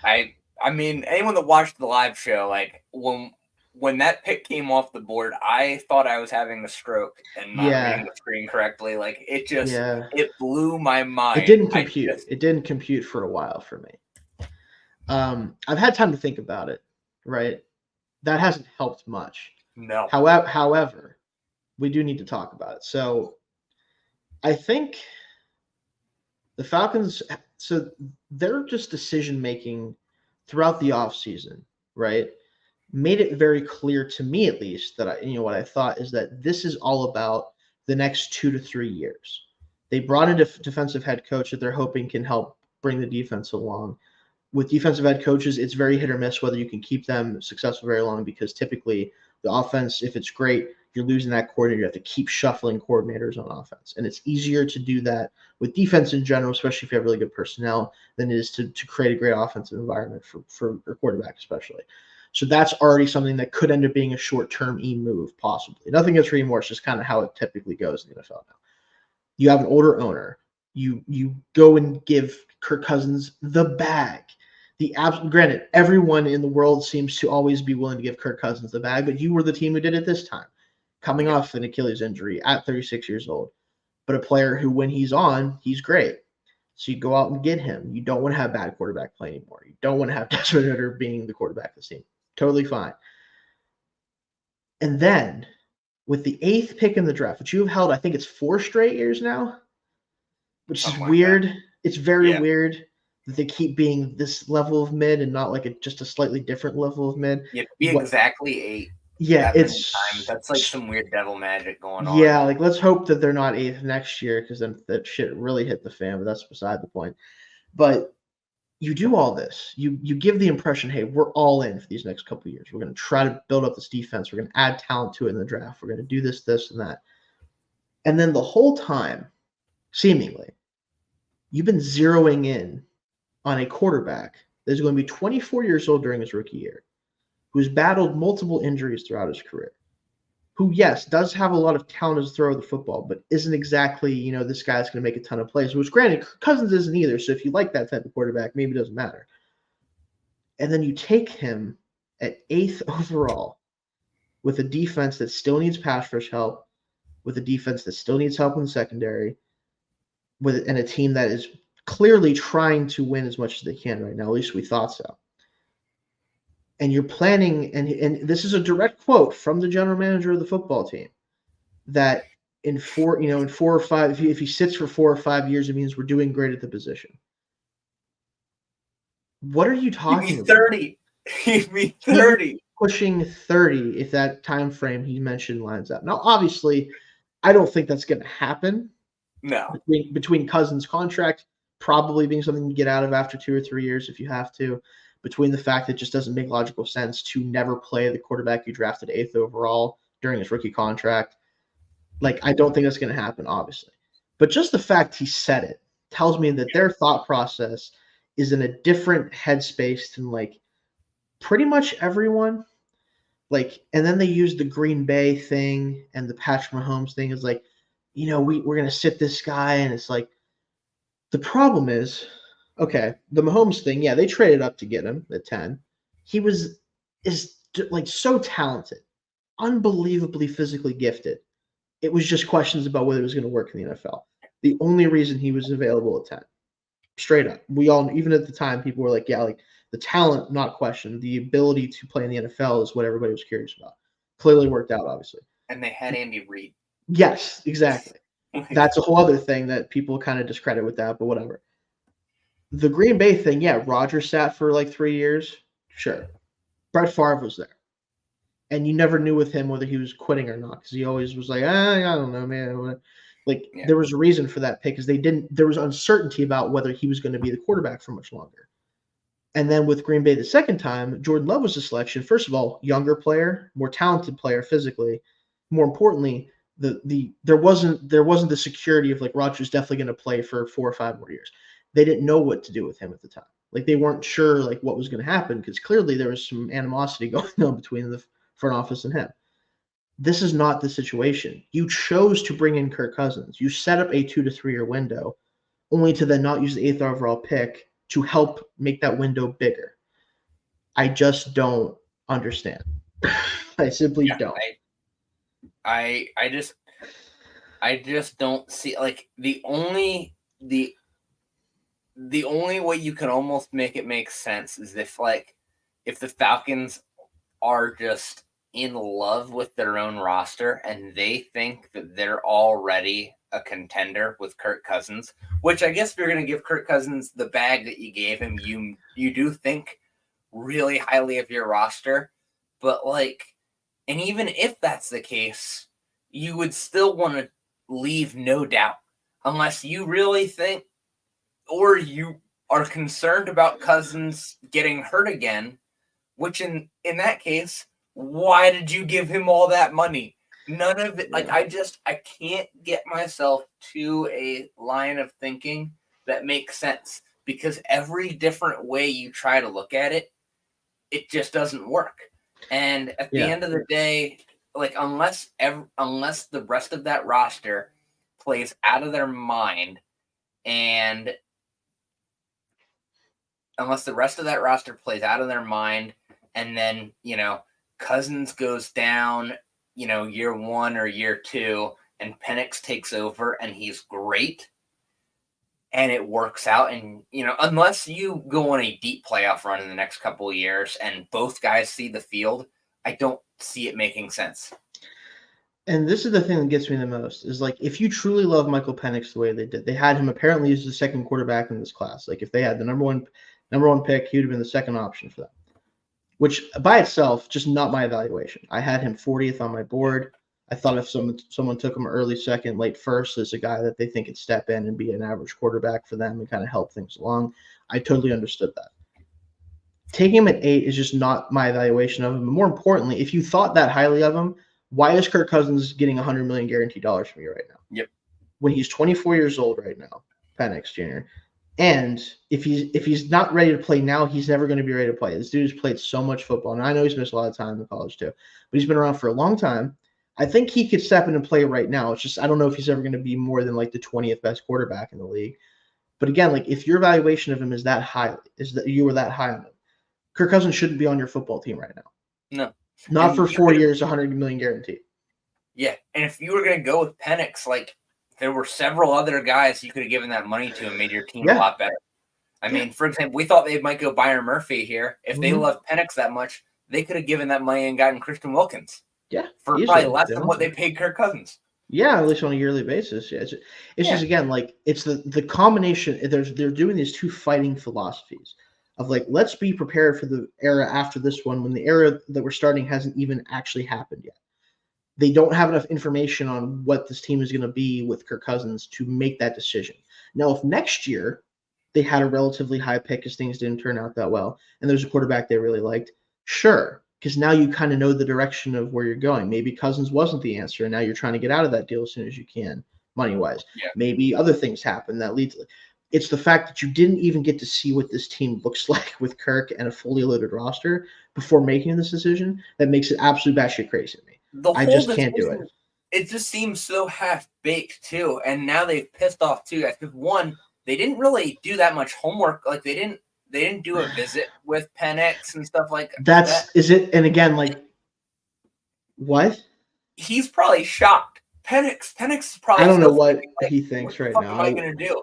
I mean, anyone that watched the live show, like when that pick came off the board, I thought I was having a stroke and not reading the screen correctly. Like, it just it blew my mind. It didn't compute. It didn't compute for a while for me. I've had time to think about it, right? That hasn't helped much. No. However, we do need to talk about it. So I think the Falcons, so their just decision-making throughout the offseason, right, made it very clear to me, at least, that what I thought is that this is all about the next 2 to 3 years. They brought in a defensive head coach that they're hoping can help bring the defense along. With defensive head coaches, it's very hit or miss whether you can keep them successful very long because typically the offense, if it's great, you're losing that coordinator. You have to keep shuffling coordinators on offense. And it's easier to do that with defense in general, especially if you have really good personnel, than it is to create a great offensive environment for a quarterback especially. So that's already something that could end up being a short-term move, possibly. Nothing against Reed Morris, just kind of how it typically goes in the NFL now. You have an older owner. You go and give Kirk Cousins the bag. Granted, everyone in the world seems to always be willing to give Kirk Cousins the bag, but you were the team who did it this time, coming off an Achilles injury at 36 years old. But a player who, when he's on, he's great. So you go out and get him. You don't want to have bad quarterback play anymore. You don't want to have Desmond Ridder being the quarterback of the team. Totally fine. And then with the 8th pick in the draft, which you have held, I think it's 4 straight years now, which Something is like weird. that. It's very Yeah. weird that they keep being this level of mid and not like just a slightly different level of mid. Yeah, be exactly 8. Yeah, that many it's times. That's like some weird devil magic going on. yeah. Like let's hope that they're not 8th next year because then that shit really hit the fan. But that's beside the point. But you do all this. You give the impression, hey, we're all in for these next couple of years. We're going to try to build up this defense. We're going to add talent to it in the draft. We're going to do this, this, and that. And then the whole time, seemingly, you've been zeroing in on a quarterback that's going to be 24 years old during his rookie year, who's battled multiple injuries throughout his career, who, yes, does have a lot of talent as a thrower of the football, but isn't exactly, this guy's going to make a ton of plays, which granted, Cousins isn't either. So if you like that type of quarterback, maybe it doesn't matter. And then you take him at 8th overall with a defense that still needs pass rush help, with a defense that still needs help in the secondary, and a team that is clearly trying to win as much as they can right now. At least we thought so. And you're planning, and this is a direct quote from the general manager of the football team, that in 4 or 5, if he sits for 4 or 5 years, it means we're doing great at the position. What are you talking about? 30. He'd be 30. Pushing 30 if that time frame he mentioned lines up. Now, obviously, I don't think that's going to happen. No. Between Cousins' contract probably being something to get out of after 2 or 3 years if you have to, between the fact that it just doesn't make logical sense to never play the quarterback you drafted 8th overall during his rookie contract. Like, I don't think that's going to happen, obviously. But just the fact he said it tells me that their thought process is in a different headspace than, like, pretty much everyone. Like, and then they used the Green Bay thing and the Patrick Mahomes thing is like, we're going to sit this guy. And it's like, the problem is, okay, the Mahomes thing, yeah, they traded up to get him at 10. He is like so talented, unbelievably physically gifted. It was just questions about whether it was going to work in the NFL. The only reason he was available at 10. Straight up. We all, even at the time, people were like, yeah, like the talent, not questioned. The ability to play in the NFL is what everybody was curious about. Clearly worked out, obviously. And they had Andy Reid. Yes, exactly. That's a whole other thing that people kind of discredit with that, but whatever. The Green Bay thing, yeah, Rodgers sat for like 3 years. Sure. Brett Favre was there. And you never knew with him whether he was quitting or not because he always was like, I don't know, man. Like, there was a reason for that pick because there was uncertainty about whether he was going to be the quarterback for much longer. And then with Green Bay the second time, Jordan Love was the selection. First of all, younger player, more talented player physically. More importantly, there wasn't the security of like Rodgers definitely going to play for 4 or 5 more years. They didn't know what to do with him at the time. Like they weren't sure like what was going to happen because clearly there was some animosity going on between the front office and him. This is not the situation. You chose to bring in Kirk Cousins. You set up a 2 to 3 year window, only to then not use the 8th overall pick to help make that window bigger. I just don't understand. I simply don't. I just don't see like the only way you can almost make it make sense is if the Falcons are just in love with their own roster and they think that they're already a contender with Kirk Cousins, which I guess if you're going to give Kirk Cousins the bag that you gave him, you do think really highly of your roster. But and even if that's the case, you would still want to leave no doubt unless you really think or you are concerned about Cousins getting hurt again, which in that case, why did you give him all that money? None of it. Like, I can't get myself to a line of thinking that makes sense because every different way you try to look at it, it just doesn't work. And at the end of the day, unless the rest of that roster plays out of their mind and then, Cousins goes down, year 1 or year 2, and Penix takes over and he's great and it works out. And, unless you go on a deep playoff run in the next couple of years and both guys see the field, I don't see it making sense. And this is the thing that gets me the most is like if you truly love Michael Penix the way they did, they had him apparently as the second quarterback in this class. Like if they had the number one pick, he would have been the second option for them. Which by itself, just not my evaluation. I had him 40th on my board. I thought if someone took him early second, late first as a guy that they think could step in and be an average quarterback for them and kind of help things along, I totally understood that. Taking him at 8 is just not my evaluation of him. And more importantly, if you thought that highly of him, why is Kirk Cousins getting $100 million guaranteed dollars from you right now? Yep. When he's 24 years old right now, Penix Jr. And if he's not ready to play now, he's never going to be ready to play. This dude's played so much football, and I know he's missed a lot of time in college too, but he's been around for a long time. I think he could step in and play right now. It's just I don't know if he's ever going to be more than like the 20th best quarterback in the league. But again, like if your evaluation of him is that high, is that you were that high on him, Kirk Cousins shouldn't be on your football team right now. No. Not And for 4 years, $100 million guaranteed. Yeah, and if you were going to go with Penix, like there were several other guys you could have given that money to and made your team a lot better. I mean, for example, we thought they might go Byron Murphy here. If they loved Penix that much, they could have given that money and gotten Christian Wilkins. Yeah, for probably less than what they paid Kirk Cousins. Yeah, at least on a yearly basis. Yeah, it's just again like it's the combination. They're doing these two fighting philosophies of like let's be prepared for the era after this one when the era that we're starting hasn't even actually happened yet. They don't have enough information on what this team is going to be with Kirk Cousins to make that decision. Now, if next year they had a relatively high pick because things didn't turn out that well, and there's a quarterback they really liked, sure, because now you kind of know the direction of where you're going. Maybe Cousins wasn't the answer, and now you're trying to get out of that deal as soon as you can, money-wise. Yeah. Maybe other things happen that lead to – it's the fact that you didn't even get to see what this team looks like with Kirk and a fully loaded roster before making this decision that makes it absolutely batshit crazy to me. I just can't do it. It just seems so half-baked, too, and now they've pissed off two guys. Because, one, they didn't really do that much homework. Like, they didn't do a visit with Penix and stuff like that. Is it? And again, like, what? He's probably shocked. Penix is probably. I don't know what he thinks right now. What am I going to do?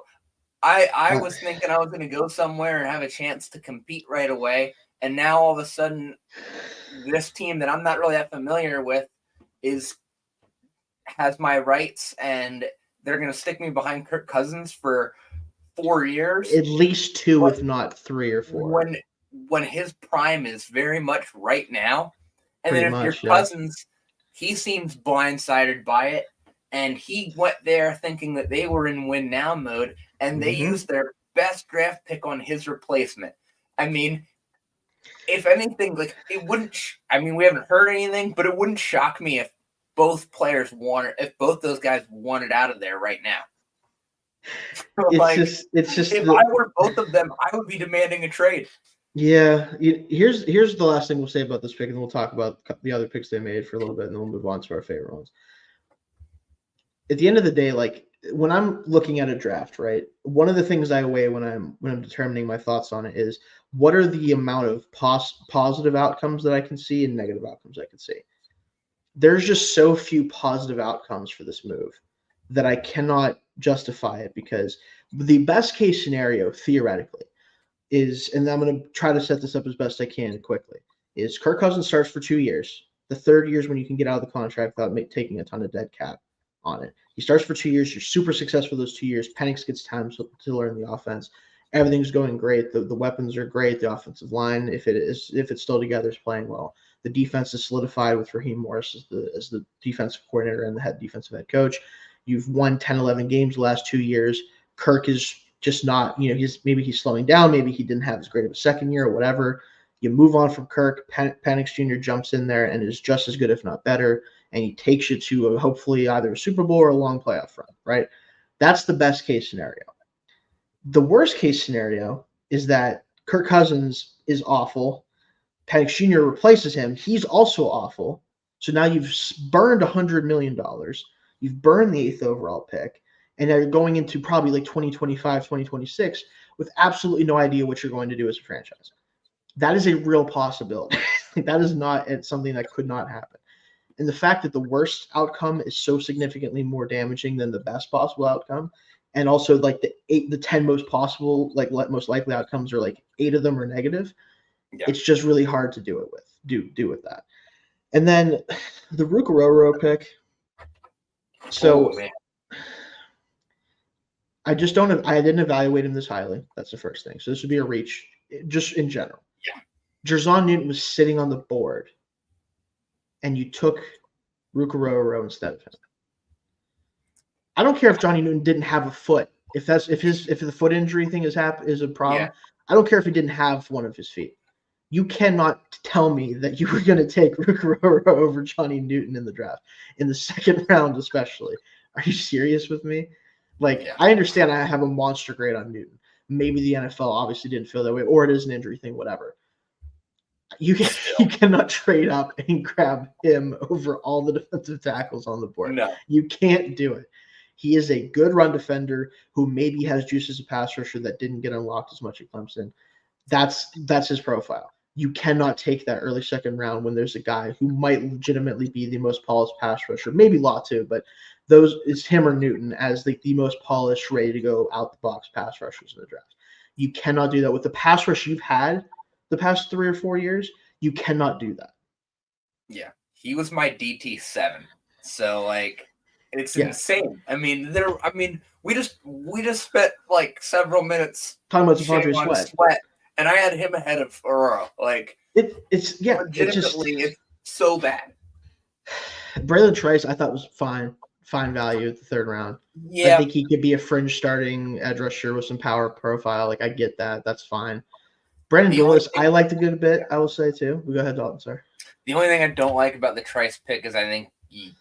I was thinking I was going to go somewhere and have a chance to compete right away, and now all of a sudden, this team that I'm not really that familiar with has my rights, and they're going to stick me behind Kirk Cousins for 4 years. At least 2, if not 3 or 4. When his prime is very much right now, and then if your Cousins, he seems blindsided by it, and he went there thinking that they were in win now mode, and they used their best draft pick on his replacement. I mean, if anything, like it wouldn't. We haven't heard anything, but it wouldn't shock me if both those guys wanted out of there right now. It's just. If I were both of them, I would be demanding a trade. Yeah, here's the last thing we'll say about this pick, and then we'll talk about the other picks they made for a little bit, and then we'll move on to our favorite ones. At the end of the day, like when I'm looking at a draft, right, one of the things I weigh when I'm determining my thoughts on it is what are the amount of positive outcomes that I can see and negative outcomes I can see. There's just so few positive outcomes for this move that I cannot justify it because the best case scenario theoretically is, and I'm going to try to set this up as best I can quickly, is Kirk Cousins starts for 2 years. The third year is when you can get out of the contract without taking a ton of dead cap on it. He starts for 2 years. You're super successful those 2 years. Penix gets time to learn the offense. Everything's going great. The weapons are great. The offensive line, if it's still together, is playing well. The defense is solidified with Raheem Morris as the defensive coordinator and the defensive head coach. You've won 10, 11 games the last 2 years. Kirk is just not, he's slowing down. Maybe he didn't have as great of a second year or whatever. You move on from Kirk. Penix Jr. jumps in there and is just as good, if not better, and he takes you to hopefully either a Super Bowl or a long playoff run, right? That's the best case scenario. The worst case scenario is that Kirk Cousins is awful. Penix Jr. replaces him. He's also awful. So now you've burned $100 million. You've burned the 8th overall pick. And now you're going into probably like 2025, 2026 with absolutely no idea what you're going to do as a franchise. That is a real possibility. That is not something that could not happen. And the fact that the worst outcome is so significantly more damaging than the best possible outcome, and also like the 10 most possible, like most likely outcomes are like 8 of them are negative. Yeah. It's just really hard to do with that. And then the Rukaroro pick, So man. I didn't evaluate him this highly. That's the first thing. So this would be a reach just in general. Yeah. Jerzon Newton was sitting on the board and you took Rukaroro instead of him. I don't care if Johnny Newton didn't have a foot. If the foot injury thing is a problem, I don't care if he didn't have one of his feet. You cannot tell me that you were going to take Rukaroro over Johnny Newton in the draft, in the second round especially. Are you serious with me? Like, I understand I have a monster grade on Newton. Maybe the NFL obviously didn't feel that way, or it is an injury thing, whatever. You cannot trade up and grab him over all the defensive tackles on the board. No. You can't do it. He is a good run defender who maybe has juice as a pass rusher that didn't get unlocked as much at Clemson. That's his profile. You cannot take that early second round when there's a guy who might legitimately be the most polished pass rusher, maybe Law too, but it's him or Newton as the most polished, ready to go out the box pass rushers in the draft. You cannot do that with the pass rush you've had the past 3 or 4 years. You cannot do that. Yeah, he was my DT7, so like it's insane. I mean, we just spent like several minutes talking about Devondre Sweat, and I had him ahead of Aurora. Like it's legitimately, it's so bad. Braylon Trice, I thought was fine value at the third round. Yeah, I think he could be a fringe starting edge rusher with some power profile. Like I get that, that's fine. Brandon Dorlus, I liked a good bit. I will say too. We go ahead, Dalton. Sorry. The only thing I don't like about the Trice pick is I think he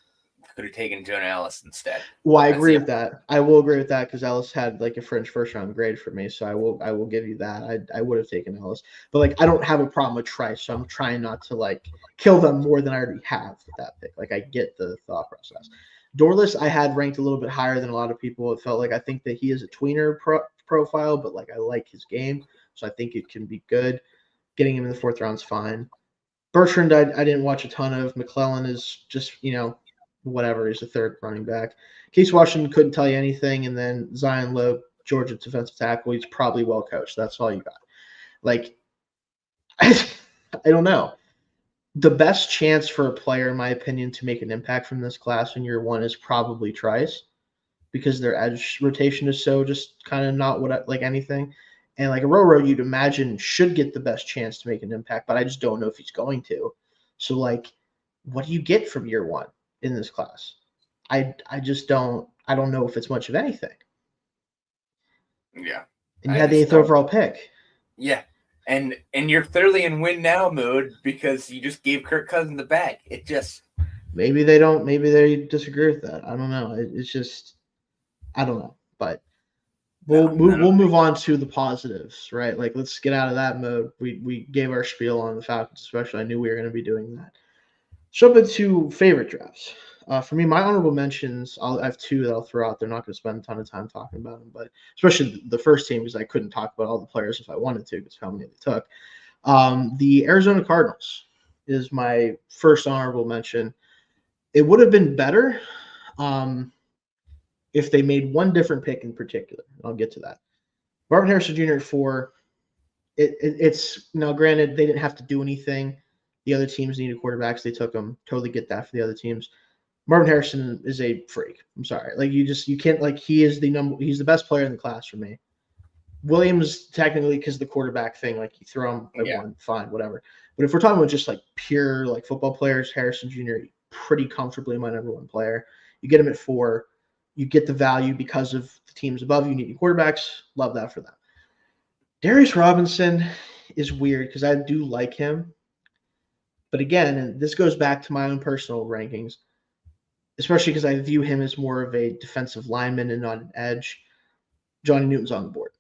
could have taken Jonah Ellis instead. Well, I agree with that. I will agree with that because Ellis had like a fringe first round grade for me, so I will give you that. I would have taken Ellis, but like I don't have a problem with Trice, so I'm trying not to like kill them more than I already have with that pick. Like I get the thought process. Dorlus, I had ranked a little bit higher than a lot of people. It felt like I think that he is a tweener profile, but like I like his game, so I think it can be good. Getting him in the fourth round is fine. Bertrand, I didn't watch a ton of. McClellan is just, whatever. He's a third running back. Case Washington couldn't tell you anything. And then Zion Lowe, Georgia defensive tackle. He's probably well coached. That's all you got. Like, I don't know. The best chance for a player, in my opinion, to make an impact from this class in year one is probably Trice because their edge rotation is so just kind of not like anything. And like Aurora, you'd imagine should get the best chance to make an impact, but I just don't know if he's going to. So like, what do you get from year one in this class? I don't know if it's much of anything. Yeah. And you had the 8th overall pick. Yeah. And you're clearly in win now mode because you just gave Kirk Cousins the bag. It just maybe they disagree with that. I don't know. It's just I don't know. But we'll move on to the positives, right? Like let's get out of that mode. We gave our spiel on the Falcons, especially. I knew we were going to be doing that. Jump into favorite drafts. For me, my honorable mentions, I have 2 that I'll throw out. They're not going to spend a ton of time talking about them, but especially the first team because I couldn't talk about all the players if I wanted to because how many they took. The Arizona Cardinals is my first honorable mention. It would have been better if they made one different pick in particular. I'll get to that. Marvin Harrison Jr. at 4. It's now granted they didn't have to do anything. The other teams needed quarterbacks. They took them. Totally get that for the other teams. Marvin Harrison is a freak. I'm sorry. Like you can't like he's the best player in the class for me. Williams technically because the quarterback thing, like you throw him at one, fine, whatever. But if we're talking about just like pure like football players, Harrison Jr. pretty comfortably my number 1 player. You get him at 4. You get the value because of the teams above you need quarterbacks. Love that for them. Darius Robinson is weird because I do like him. But again, and this goes back to my own personal rankings, especially because I view him as more of a defensive lineman and not an edge. Johnny Newton's on the board.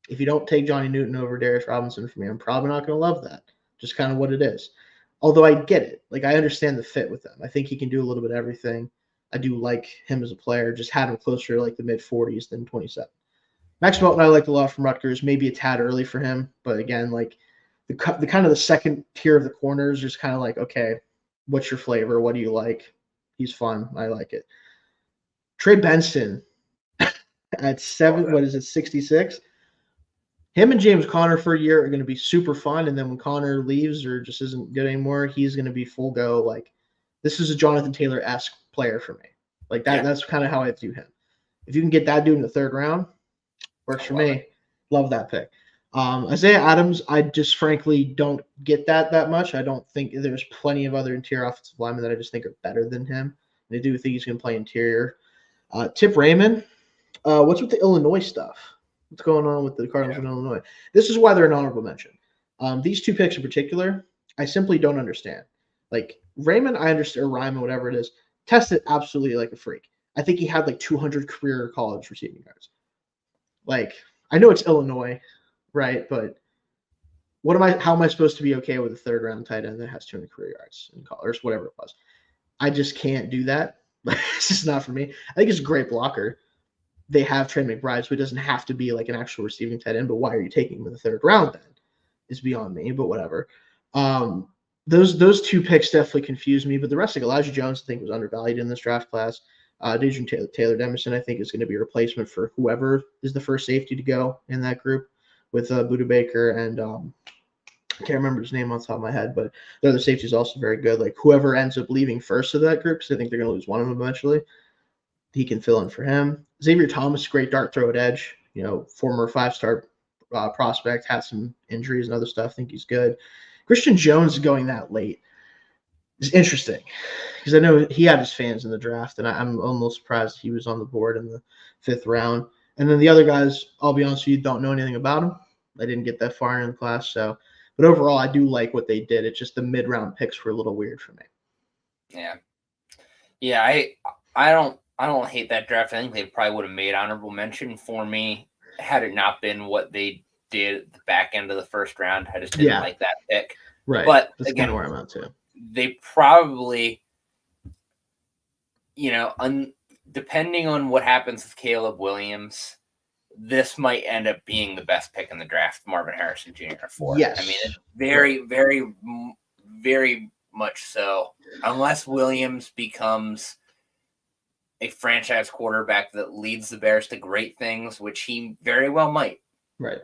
If you don't take Johnny Newton over Darius Robinson for me, I'm probably not going to love that. Just kind of what it is. Although I get it. Like, I understand the fit with them. I think he can do a little bit of everything. I do like him as a player. Just had him closer to like the mid-40s than 27. Max Melton I liked a lot from Rutgers. Maybe a tad early for him. But again, like the kind of the second tier of the corners, just kind of like, okay, what's your flavor? What do you like? He's fun. I like it. Trey Benson at 66? Him and James Conner for a year are going to be super fun. And then when Conner leaves or just isn't good anymore, he's going to be full go. Like, this is a Jonathan Taylor-esque player for me. Like that. Yeah. That's kind of how I view him. If you can get that dude in the third round, works for me. Love that pick. Isaiah Adams, I just frankly don't get that much. I don't think there's plenty of other interior offensive linemen that I just think are better than him. And I do think he's going to play interior. Tip Raymond, what's with the Illinois stuff? What's going on with the Cardinals in Illinois? This is why they're an honorable mention. These two picks in particular, I simply don't understand. Like Raymond, I understand, or Ryman, whatever it is, tested absolutely like a freak. I think he had like 200 career college receiving yards. Like, I know it's Illinois, right? But how am I supposed to be okay with a third round tight end that has 200 career yards in college, whatever it was? I just can't do that. It's just not for me. I think he's a great blocker. They have Trey McBride, so it doesn't have to be like an actual receiving tight end. But why are you taking him in the third round then? Is beyond me, but whatever. Those two picks definitely confused me. But the rest of Elijah Jones, I think, was undervalued in this draft class. Dejan Taylor Demison, I think, is going to be a replacement for whoever is the first safety to go in that group with Buda Baker and I can't remember his name on the top of my head, but the other safety is also very good. Like whoever ends up leaving first of that group, because I think they're going to lose one of them eventually, he can fill in for him. Xavier Thomas, great dart throw at edge. Former 5-star prospect, had some injuries and other stuff. I think he's good. Christian Jones going that late is interesting because I know he had his fans in the draft, and I'm almost surprised he was on the board in the 5th round. And then the other guys, I'll be honest with you, don't know anything about them. I didn't get that far in the class, so. But overall, I do like what they did. It's just the mid-round picks were a little weird for me. Yeah. I don't hate that draft. I think they probably would have made honorable mention for me had it not been what they did at the back end of the first round. I just didn't like that pick. Right. But that's again, kind of where I'm at too. They probably, depending on what happens with Caleb Williams, this might end up being the best pick in the draft, Marvin Harrison Jr. for. Yes. I mean, it's very, very, very much so. Unless Williams becomes a franchise quarterback that leads the Bears to great things, which he very well might. Right.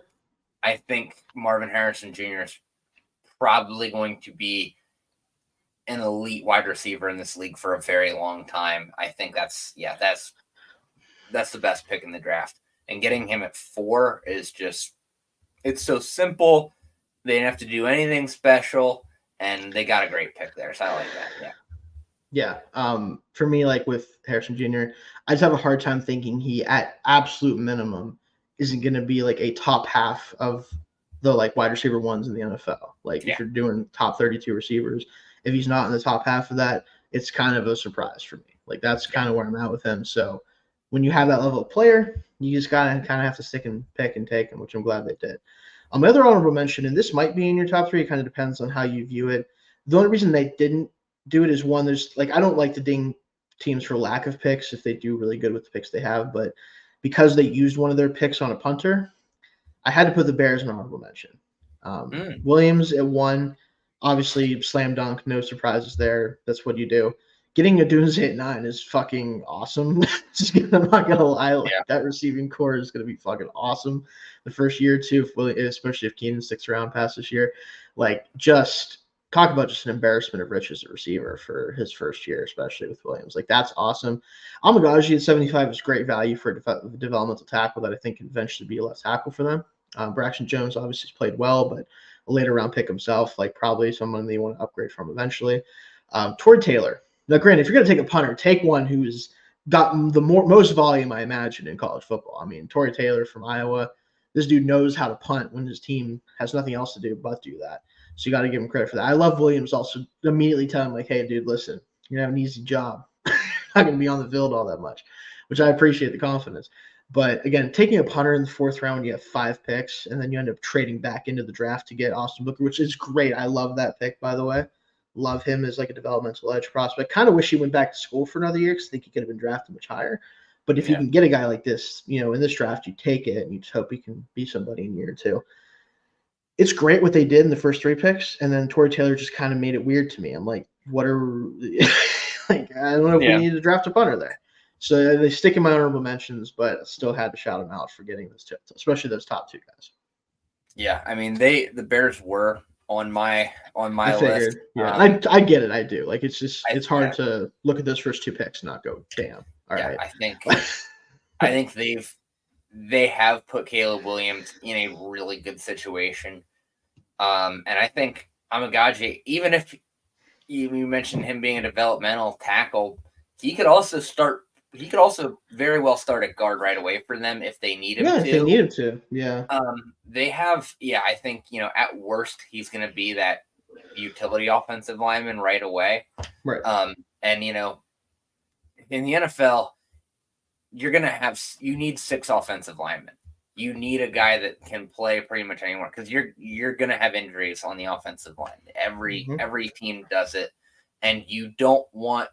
I think Marvin Harrison Jr. is probably going to be an elite wide receiver in this league for a very long time. I think that's the best pick in the draft. And getting him at 4 is just, it's so simple. They didn't have to do anything special, and they got a great pick there. So I like that. Yeah. For me, like with Harrison Jr., I just have a hard time thinking he, at absolute minimum, isn't going to be like a top half of the like wide receiver ones in the NFL. Like if you're doing top 32 receivers, if he's not in the top half of that, it's kind of a surprise for me. Like that's kind of where I'm at with him. So when you have that level of player, you just gotta kind of have to stick and pick and take him, which I'm glad they did. My other honorable mention, and this might be in your top 3, it kind of depends on how you view it. The only reason they didn't do it is one, there's like I don't like to ding teams for lack of picks if they do really good with the picks they have, but because they used one of their picks on a punter, I had to put the Bears in honorable mention. Williams at 1, obviously slam dunk, no surprises there. That's what you do. Getting a Dunze at 9 is fucking awesome. I'm not gonna lie, that receiving core is gonna be fucking awesome. The first year or two, especially if Keenan sticks around past this year, like just talk about just an embarrassment of riches as a receiver for his first year, especially with Williams. Like that's awesome. Amagaji at 75 is great value for a developmental tackle that I think can eventually be a left tackle for them. Braxton Jones obviously has played well, but a later round pick himself, like probably someone they want to upgrade from eventually. Toward Taylor. Now, granted, if you're going to take a punter, take one who's got the most volume, I imagine, in college football. I mean, Torrey Taylor from Iowa, this dude knows how to punt when his team has nothing else to do but do that. So you got to give him credit for that. I love Williams also immediately telling him, like, hey, dude, listen, you're going to have an easy job. Not going to be on the field all that much, which I appreciate the confidence. But, again, taking a punter in the 4th round, you have 5 picks, and then you end up trading back into the draft to get Austin Booker, which is great. I love that pick, by the way. Love him as like a developmental edge prospect. Kind of wish he went back to school for another year because I think he could have been drafted much higher. But if you can get a guy like this, in this draft, you take it and you just hope he can be somebody in year 2. It's great what they did in the first 3 picks, and then Torrey Taylor just kind of made it weird to me. I'm like, what are like? I don't know if we need to draft a punter there. So they stick in my honorable mentions, but still had to shout them out for getting those 2, especially those top 2 guys. Yeah, I mean the Bears were on my I list. figured. Yeah, I get it. I do. Like it's hard to look at those first 2 picks and not go, damn. All right. I think they have put Caleb Williams in a really good situation. And I think Amagaji, even if you mentioned him being a developmental tackle, he could also very well start at guard right away for them if they need him to. Yeah, if they need him to. Yeah. They have, I think, at worst, he's going to be that utility offensive lineman right away. Right. And, in the NFL, you need 6 offensive linemen. You need a guy that can play pretty much anywhere because you're going to have injuries on the offensive line. Every team does it. And you don't want,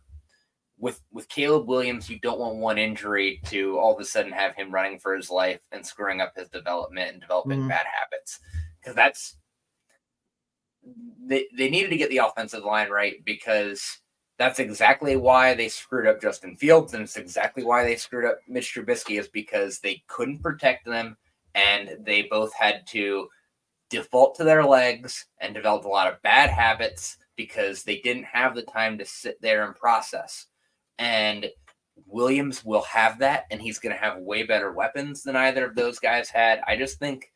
with Caleb Williams, you don't want one injury to all of a sudden have him running for his life and screwing up his development and developing bad habits. Because they needed to get the offensive line right because that's exactly why they screwed up Justin Fields, and it's exactly why they screwed up Mitch Trubisky, is because they couldn't protect them, and they both had to default to their legs and develop a lot of bad habits because they didn't have the time to sit there and process. And Williams will have that, and he's going to have way better weapons than either of those guys had. I think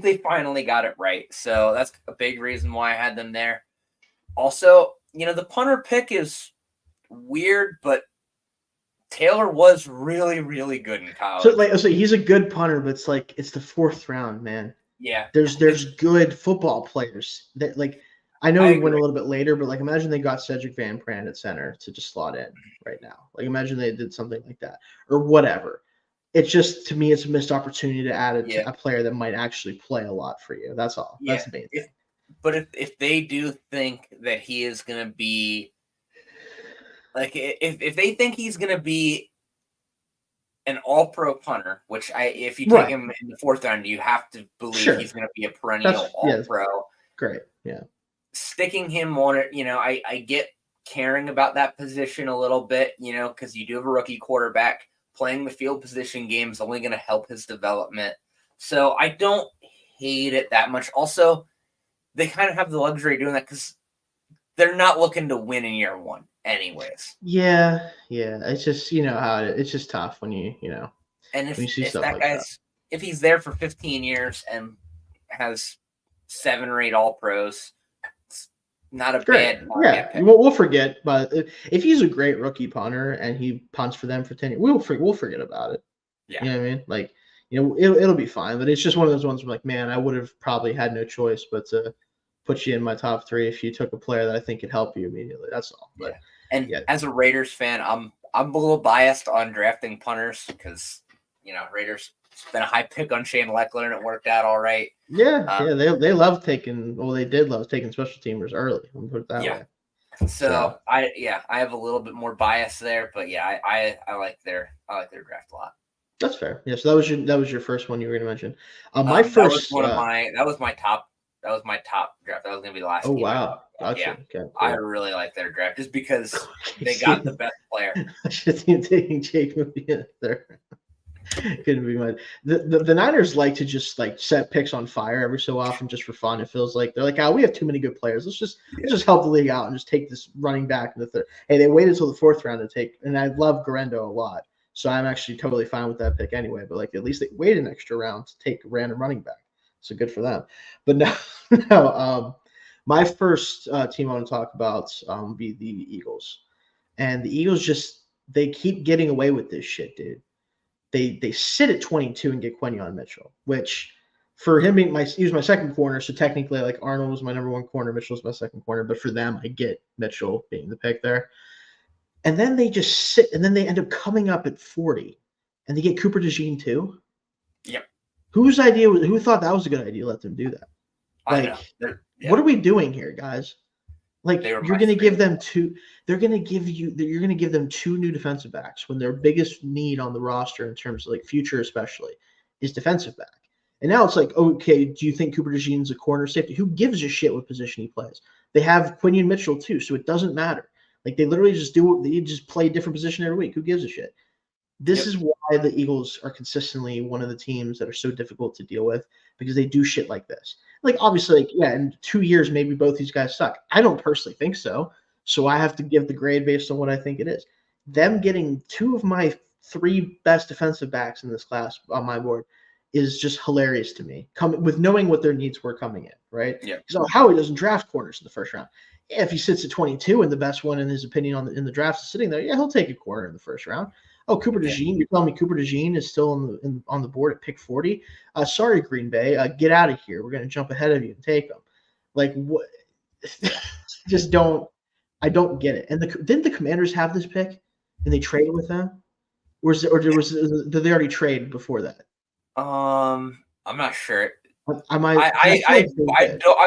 they finally got it right. So that's a big reason why I had them there. Also, the punter pick is weird, but Taylor was really, really good in college. So he's a good punter, but it's the 4th round, man. Yeah. There's good football players that I know he went a little bit later, but imagine they got Cedric Van Pran at center to just slot in right now. Imagine they did something like that or whatever. It's just, to me, it's a missed opportunity to add a player that might actually play a lot for you. That's all. That's the main thing. But if they do think that he is going to be if they think he's going to be an all-pro punter, which if you take him in the 4th round, you have to believe he's going to be a perennial all-pro. Great. Yeah. Sticking him on it, I get caring about that position a little bit, because you do have a rookie quarterback. Playing the field position game is only going to help his development. So I don't hate it that much. Also, they kind of have the luxury of doing that because they're not looking to win in year 1 anyways. Yeah. It's just, how it's just tough when you And if you see stuff that guy's if he's there for 15 years and has 7 or 8 all-pros, it's not a bad pick. We'll forget, but if he's a great rookie punter and he punts for them for 10 years, we'll forget about it. Yeah. You know what I mean? It'll be fine, but it's just one of those ones where man, I would have probably had no choice but to put you in my top 3 if you took a player that I think could help you immediately. That's all. But as a Raiders fan, I'm a little biased on drafting punters because Raiders spent a high pick on Shane Leckler and it worked out all right. They love taking. Well, they did love taking special teamers early. Let me put it that way. So I have a little bit more bias there, but I like their draft a lot. That's fair. Yeah, so that was your first one you were going to mention. My first that was my top draft. That was going to be the last. Oh wow! Gotcha. Yeah, okay, cool. I really like their draft just because they got the best player. I should have taken Jake Mobina there. Couldn't be mine. The Niners like to just set picks on fire every so often just for fun. It feels like they're we have too many good players. Let's just help the league out and just take this running back in the 3rd. Hey, they waited until the 4th round to take, and I love Garendo a lot. So I'm actually totally fine with that pick anyway. But at least they waited an extra round to take a random running back. So good for them. But no, my first team I want to talk about will be the Eagles. And the Eagles they keep getting away with this shit, dude. They sit at 22 and get Quinyon Mitchell, which for him he was my second corner. So technically, Arnold was my number 1 corner, Mitchell was my second corner. But for them, I get Mitchell being the pick there. And then they just sit, and then they end up coming up at 40, and they get Cooper DeJean too. Yep. Who thought that was a good idea? Let them do that. I know. What are we doing here, guys? You're going to give them 2. You're going to give them 2 new defensive backs when their biggest need on the roster in terms of future, especially, is defensive back. And now it's okay, do you think Cooper DeJean's a corner safety? Who gives a shit what position he plays? They have Quinyon Mitchell too, so it doesn't matter. They literally just play a different position every week. Who gives a shit? This is why the Eagles are consistently one of the teams that are so difficult to deal with, because they do shit like this. Like, obviously, like, yeah, in 2 years, maybe both these guys suck. I don't personally think so. So I have to give the grade based on what I think it is. Them getting 2 of my 3 best defensive backs in this class on my board is just hilarious to me. With knowing what their needs were coming in, right? Yeah. So Howie doesn't draft corners in the first round. Yeah, if he sits at 22 and the best one in his opinion in the draft is sitting there, yeah, he'll take a corner in the first round. Oh, Cooper DeJean, you're telling me Cooper DeJean is still on the board at pick 40? Sorry, Green Bay, get out of here. We're going to jump ahead of you and take them. Like, what? Just don't. I don't get it. And didn't the Commanders have this pick and they traded with them, did they already trade before that? I'm not sure. I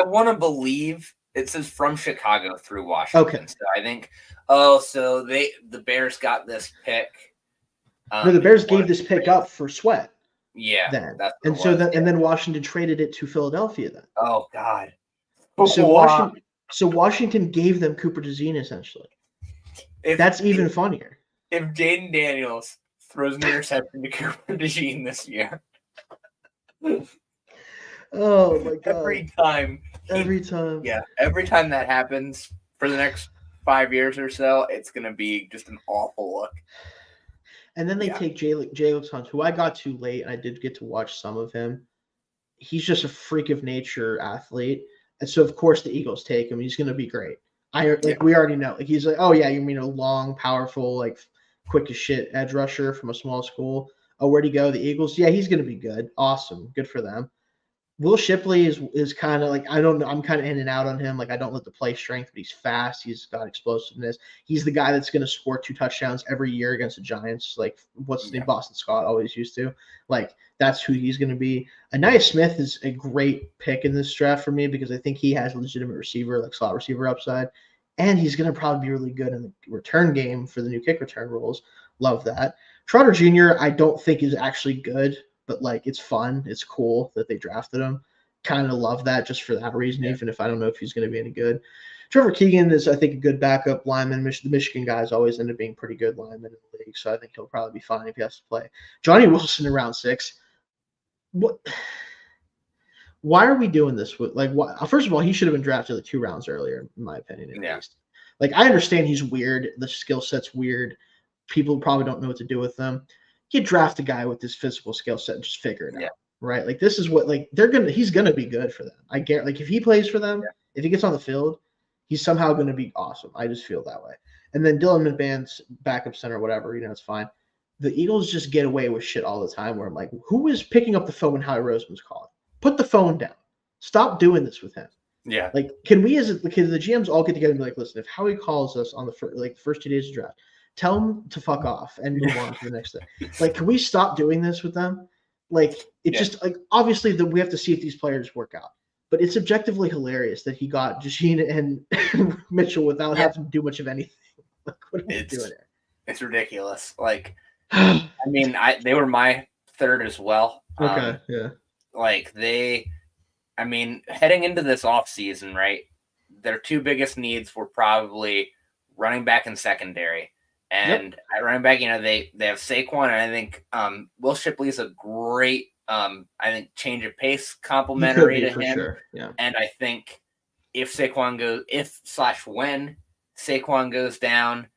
want to believe it says from Chicago through Washington. Okay. So I think. Oh, so the Bears got this pick. No, the Bears gave this pick up for Sweat. Yeah. Then and then Washington traded it to Philadelphia. Then. Oh God. So Washington gave them Cooper DeJean essentially. That's even funnier. If Jaden Daniels throws an interception to Cooper DeJean this year. Oh my God. Every time. Yeah. Every time that happens for the next 5 years or so, it's going to be just an awful look. And then they take Jalen Hunt, who I got to late, and I did get to watch some of him. He's just a freak of nature athlete. And so, of course, the Eagles take him. He's going to be great. We already know. Like, he's like, oh, yeah, you mean a long, powerful, like, quick as shit edge rusher from a small school. Oh, where'd he go? The Eagles? Yeah, he's going to be good. Awesome. Good for them. Will Shipley is kind of like, I don't know. I'm kind of in and out on him. Like, I don't let the play strength, but he's fast. He's got explosiveness. He's the guy that's going to score 2 touchdowns every year against the Giants. Like, what's his name? Boston Scott always used to. Like, that's who he's going to be. Anaya Smith is a great pick in this draft for me because I think he has legitimate receiver, like slot receiver upside. And he's going to probably be really good in the return game for the new kick return rules. Love that. Trotter Jr., I don't think is actually good. But, like, it's fun. It's cool that they drafted him. Kind of love that just for that reason, even if I don't know if he's going to be any good. Trevor Keegan is, I think, a good backup lineman. The Michigan guys always end up being pretty good linemen in the league, so I think he'll probably be fine if he has to play. Johnny Wilson in round 6. What? Why are we doing this? First of all, he should have been drafted like 2 rounds earlier, in my opinion, at least. Like, I understand he's weird. The skill set's weird. People probably don't know what to do with them. You draft a guy with this physical skill set and just figure it out, right? Like, this is what, like, he's gonna be good for them. I get, like, if he plays for them, if he gets on the field, he's somehow gonna be awesome. I just feel that way. And then Dylan McMahon's backup center, whatever, it's fine. The Eagles just get away with shit all the time where I'm like, who is picking up the phone when Howie Roseman's calling? Put the phone down. Stop doing this with him. Yeah. Like, can the GMs all get together and be like, listen, if Howie calls us on the first 2 days of draft, tell them to fuck off and move on to the next thing. Like, can we stop doing this with them? Like, just like, obviously we have to see if these players work out. But it's objectively hilarious that he got DeJean and Mitchell without having to do much of anything. Like, what are we doing here? It's ridiculous. Like, I mean, they were my third as well. Okay, yeah. Like, heading into this offseason, right, their 2 biggest needs were probably running back and secondary. And at running back, they have Saquon, and I think Will Shipley's a great, change of pace complementary to him. Sure. Yeah. And I think when Saquon goes down,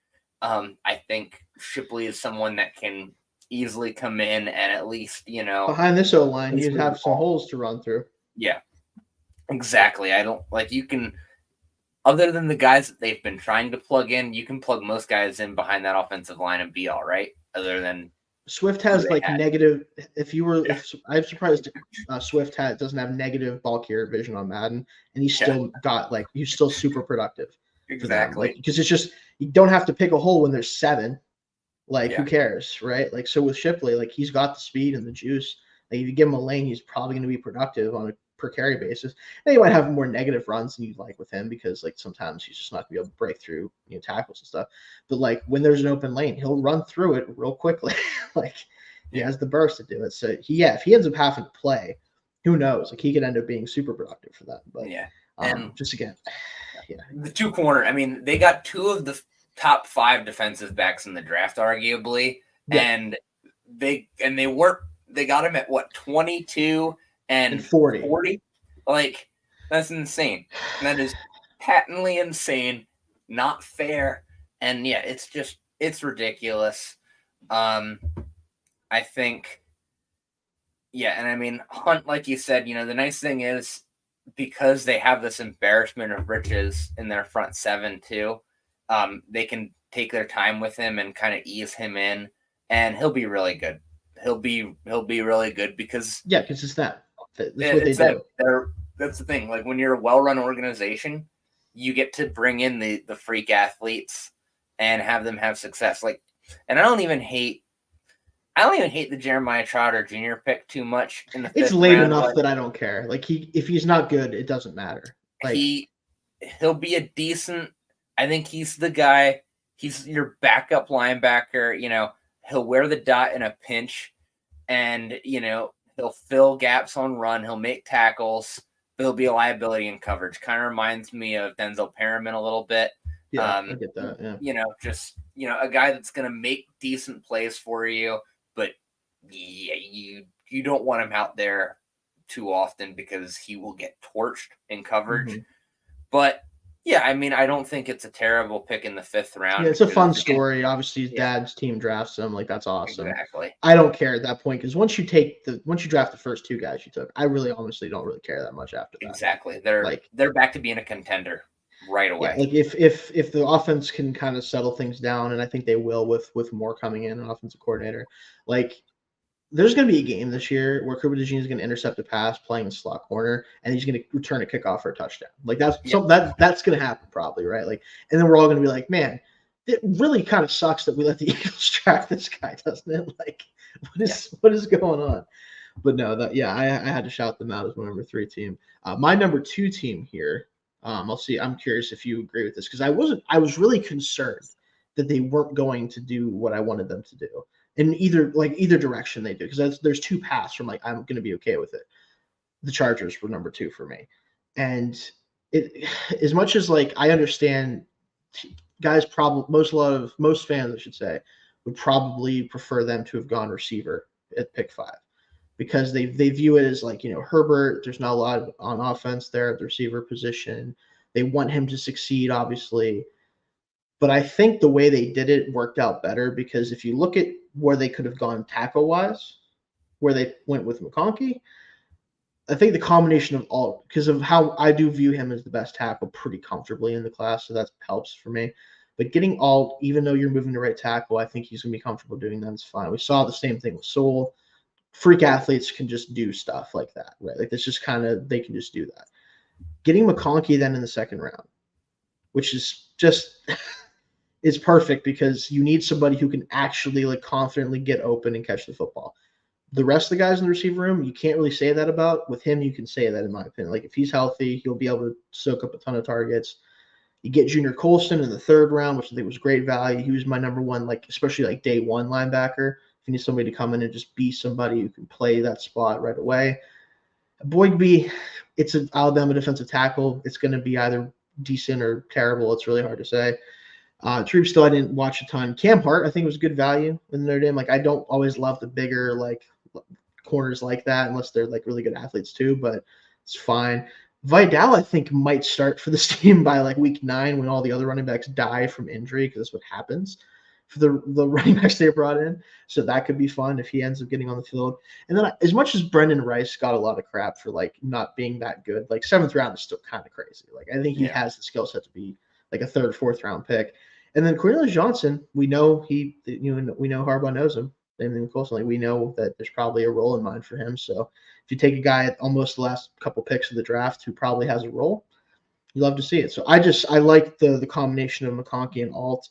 I think Shipley is someone that can easily come in and at least, behind this O-line, you'd have some holes to run through. Yeah, exactly. I don't you can. Other than the guys that they've been trying to plug in, you can plug most guys in behind that offensive line and be all right. Other than Swift has negative. I'm surprised Swift doesn't have negative ball carrier vision on Madden, and he's still he's still super productive. Exactly, because it's just you don't have to pick a hole when there's 7. Like, who cares, right? Like, so with Shipley, like, he's got the speed and the juice. Like, if you give him a lane, he's probably going to be productive on a per carry basis. And you might have more negative runs than you'd like with him because, like, sometimes he's just not going to be able to break through tackles and stuff. But, like, when there's an open lane, he'll run through it real quickly. Like, he has the burst to do it. So, if he ends up having to play, who knows? Like, he could end up being super productive for that. But, just again, the 2 corner, they got 2 of the top 5 defensive backs in the draft, arguably. and they got him at what 22 and 40. Like, that's insane. That is patently insane, not fair, and yeah, it's ridiculous. I think, yeah, and I mean, Hunt, like you said, the nice thing is because they have this embarrassment of riches in their front seven too, they can take their time with him and kind of ease him in, and he'll be really good. He'll be really good because it's that. That's what they do. That's the thing. Like, when you're a well-run organization, you get to bring in the freak athletes and have them have success. Like, and I don't even hate the Jeremiah Trotter Jr. pick too much in the fifth round. It's late enough that I don't care. Like, if he's not good, it doesn't matter. Like, he'll be a decent. I think he's the guy. He's your backup linebacker. He'll wear the dot in a pinch, and he'll fill gaps on run. He'll make tackles. But he'll be a liability in coverage. Kind of reminds me of Denzel Perriman a little bit. Yeah, I get that. Yeah. Just a guy that's going to make decent plays for you, but yeah, you don't want him out there too often because he will get torched in coverage. Mm-hmm. But yeah, I mean, I don't think it's a terrible pick in the fifth round. Yeah, it's a fun story. Obviously, his dad's team drafts him. Like, that's awesome. Exactly. I don't care at that point because once you draft the first two guys you took, I really honestly don't really care that much after that. Exactly. They're back to being a contender right away. Yeah, like if the offense can kind of settle things down, and I think they will with Moore coming in, an offensive coordinator, like, there's going to be a game this year where Cooper DeJean is going to intercept a pass playing the slot corner, and he's going to return a kickoff for a touchdown. Like, that's going to happen probably, right? Like, and then we're all going to be like, man, it really kind of sucks that we let the Eagles draft this guy, doesn't it? Like, what is going on? But no, I had to shout them out as my number 3 team. My number 2 team here. I'll see. I'm curious if you agree with this because I was really concerned that they weren't going to do what I wanted them to do. In either direction they do, because there's 2 paths from like I'm going to be okay with it. The Chargers were number 2 for me, and it as much as like I understand, guys most fans I should say would probably prefer them to have gone receiver at pick 5 because they view it as like Herbert. There's not a lot on offense there at the receiver position. They want him to succeed, obviously. But I think the way they did it worked out better because if you look at where they could have gone tackle-wise, where they went with McConkey, I think the combination of all, because of how I do view him as the best tackle pretty comfortably in the class, so that helps for me. But getting Alt, even though you're moving to right tackle, I think he's going to be comfortable doing that. It's fine. We saw the same thing with Sewell. Freak athletes can just do stuff like that, right? Like, that's just they can just do that. Getting McConkey then in the second round, which is just is perfect because you need somebody who can actually like confidently get open and catch the football. The rest of the guys in the receiver room, you can't really say that about. With him, you can say that, in my opinion. Like, if he's healthy, he'll be able to soak up a ton of targets. You get Junior Colston in the third round, which I think was great value. He was my number 1, like, especially like day 1 linebacker. If you need somebody to come in and just be somebody who can play that spot right away. Boygby, it's an Alabama defensive tackle. It's going to be either decent or terrible. It's really hard to say. Troop still I didn't watch a ton. Cam Hart, I think, was good value in Notre Dame. Like, I don't always love the bigger like corners like that unless they're like really good athletes too, but it's fine. Vidal, I think, might start for this team by like week 9 when all the other running backs die from injury, because that's what happens for the running backs they brought in. So that could be fun if he ends up getting on the field. And then as much as Brendan Rice got a lot of crap for like not being that good, like 7th round is still kind of crazy. Like, I think he has the skill set to be like a 3rd, 4th round pick. And then Cornelius Johnson, we know we know Harbaugh knows him. And then Colson, like, we know that there's probably a role in mind for him. So if you take a guy at almost the last couple picks of the draft who probably has a role, you love to see it. So I like the combination of McConkey and Alt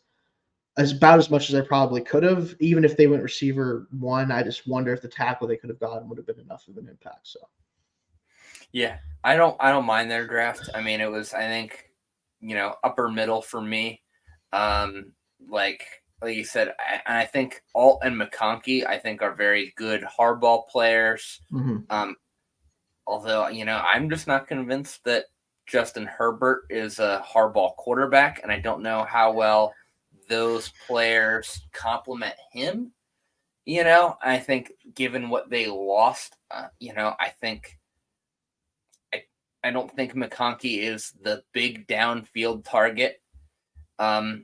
about as much as I probably could have. Even if they went receiver 1, I just wonder if the tackle they could have gotten would have been enough of an impact. So yeah, I don't mind their draft. I mean, it was, I think, upper middle for me. Like you said, I think Alt and McConkey, I think, are very good hardball players. Mm-hmm. Although, I'm just not convinced that Justin Herbert is a hardball quarterback, and I don't know how well those players complement him. I think given what they lost, I think I don't think McConkey is the big downfield target. I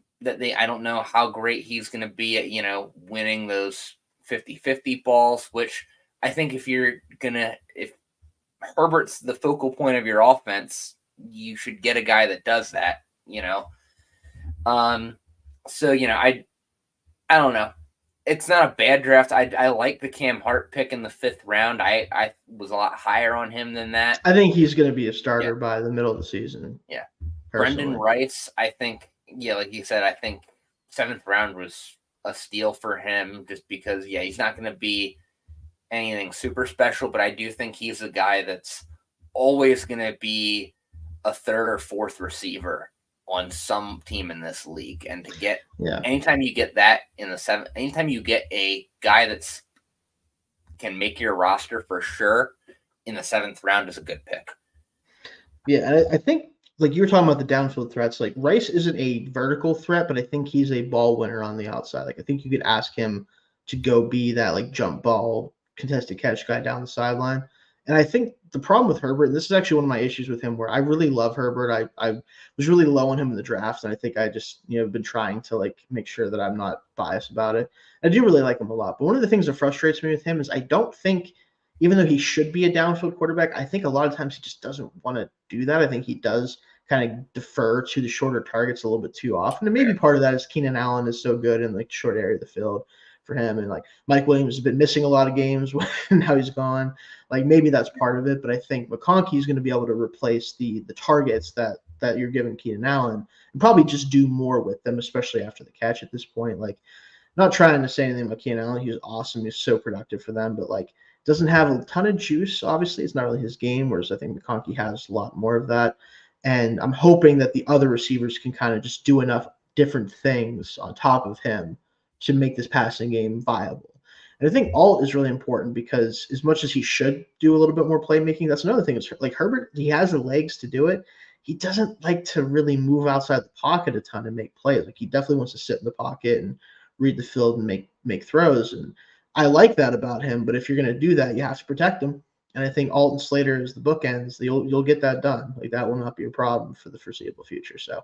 don't know how great he's going to be at, winning those 50-50 balls, which I think if Herbert's the focal point of your offense, you should get a guy that does that, So, I don't know. It's not a bad draft. I like the Cam Hart pick in the 5th round. I was a lot higher on him than that. I think he's going to be a starter by the middle of the season. Yeah. Personally. Brendan Rice, I think, like you said, I think 7th round was a steal for him just because, he's not going to be anything super special, but I do think he's a guy that's always going to be a 3rd or 4th receiver on some team in this league. And to get anytime you get that in the 7th, anytime you get a guy that's can make your roster for sure in the 7th round is a good pick. Yeah, I think like you were talking about the downfield threats, like Rice isn't a vertical threat, but I think he's a ball winner on the outside. Like I think you could ask him to go be that like jump ball contested catch guy down the sideline. And I think the problem with Herbert, and this is actually one of my issues with him, where I really love Herbert. I was really low on him in the draft, and I think I just been trying to like make sure that I'm not biased about it. I do really like him a lot, but one of the things that frustrates me with him is I don't think, even though he should be a downfield quarterback, I think a lot of times he just doesn't want to do that. I think he does kind of defer to the shorter targets a little bit too often, and maybe part of that is Keenan Allen is so good in like short area of the field for him, and like Mike Williams has been missing a lot of games now he's gone. Like maybe that's part of it, but I think McConkey is going to be able to replace the targets that you're giving Keenan Allen and probably just do more with them, especially after the catch at this point. Like, not trying to say anything about Keenan Allen, he's awesome, he's so productive for them, but like doesn't have a ton of juice. Obviously, it's not really his game, whereas I think McConkey has a lot more of that. And I'm hoping that the other receivers can kind of just do enough different things on top of him to make this passing game viable. And I think Alt is really important because as much as he should do a little bit more playmaking, that's another thing. Is like Herbert, he has the legs to do it. He doesn't like to really move outside the pocket a ton and make plays. Like he definitely wants to sit in the pocket and read the field and make throws. And I like that about him. But if you're going to do that, you have to protect him. And I think Alton Slater is the bookends. You'll get that done. Like that will not be a problem for the foreseeable future. So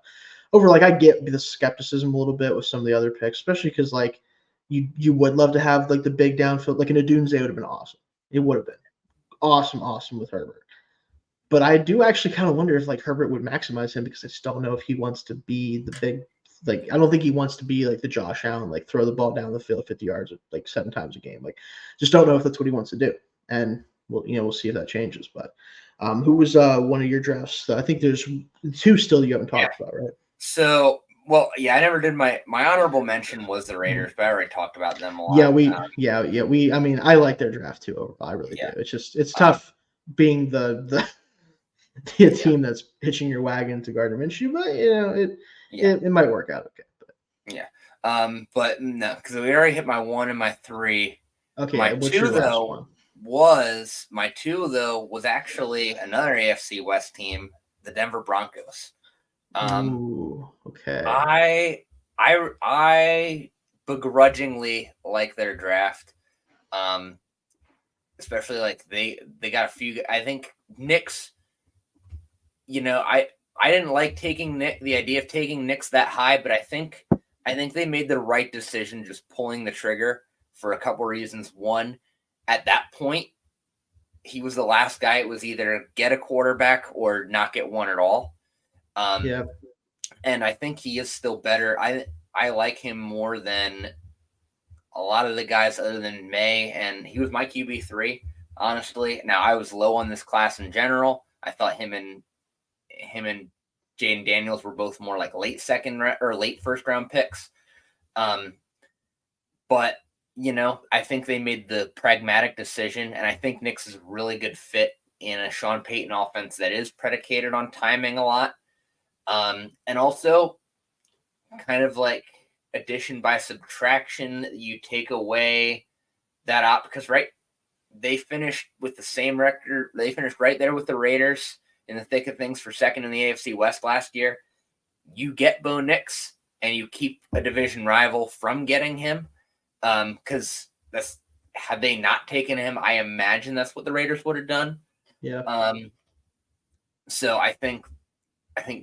overall, like I get the skepticism a little bit with some of the other picks, especially because like you would love to have like the big downfield, like an Adunze would have been awesome. It would have been awesome with Herbert. But I do actually kind of wonder if like Herbert would maximize him because I just don't know if he wants to be the big. Like, I don't think he wants to be like the Josh Allen, like throw the ball down the field 50 yards like 7 times a game. Like, just don't know if that's what he wants to do. And we'll see if that changes. But who was one of your drafts? I think there's 2 still you haven't talked about, right? So, well, I never did my honorable mention was the Raiders, but I already talked about them a lot. Yeah, I mean, I like their draft too overall. I really do. It's tough being the team that's hitching your wagon to Gardner Minshew, but it might work out okay. But but no, because we already hit my 1 and my 3. Okay, my what's 2 your last though one? was actually another AFC West team, the Denver Broncos. Ooh, okay. I begrudgingly like their draft. Especially like they got a few. I think Knicks. I didn't like the idea of taking Knicks that high, but I think they made the right decision just pulling the trigger for a couple reasons. One, at that point, he was the last guy. It was either get a quarterback or not get one at all. And I think he is still better. I like him more than a lot of the guys other than May, and he was my QB3, honestly. Now, I was low on this class in general. I thought him and Jaden Daniels were both more like late first round picks. But I think they made the pragmatic decision, and I think Knicks is a really good fit in a Sean Payton offense that is predicated on timing a lot. And also kind of like addition by subtraction, you take away that up because they finished with the same record. They finished right there with the Raiders in the thick of things for second in the AFC West last year. You get Bo Nix and you keep a division rival from getting him. Because had they not taken him, I imagine that's what the Raiders would have done. Yeah. So I think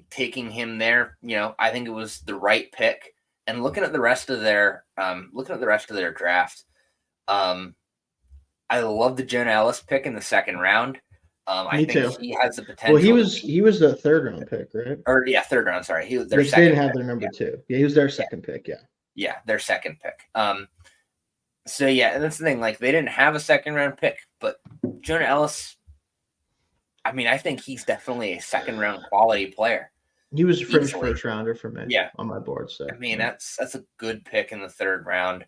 taking him there, I think it was the right pick. And looking at the rest of their draft, I love the Jonah Ellis pick in the second round. I Me think too. he has the potential. Well, he was the third round pick, right? Or third round. Sorry, he was their Which second. They didn't have pick. their number 2. Yeah, he was their second pick. Yeah. Yeah, their second pick. So yeah, and that's the thing. Like, they didn't have a second round pick, but Jonah Ellis, I mean, I think he's definitely a second round quality player. He was a fringe first rounder for me. Yeah, on my board. So I mean, that's a good pick in the third round.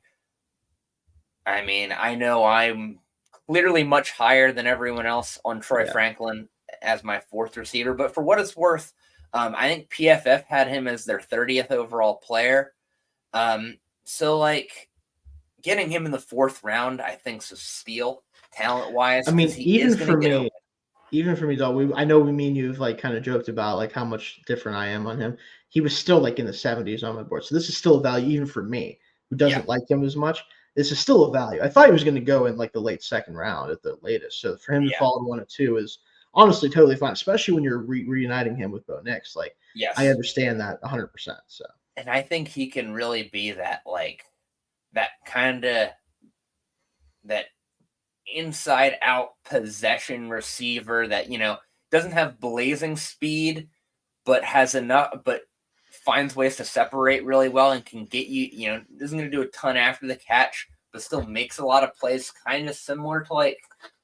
I mean, I know I'm clearly much higher than everyone else on Troy Franklin as my fourth receiver, but for what it's worth, I think PFF had him as their 30th overall player. So like, getting him in the fourth round, I think, is a steal talent-wise. I mean, even for me, though, I know me and you've like kind of joked about like how much different I am on him. He was still like in the 70s on my board, so this is still a value even for me who doesn't like him as much. This is still a value. I thought he was going to go in like the late second round at the latest. So for him to fall to 1 or 2 is honestly totally fine, especially when you're reuniting him with Bo Nix. Like, I understand that 100%. So, and I think he can really be that that kind of that inside out possession receiver that doesn't have blazing speed, but has enough, but finds ways to separate really well and can get you, isn't going to do a ton after the catch, but still makes a lot of plays, kind of similar to like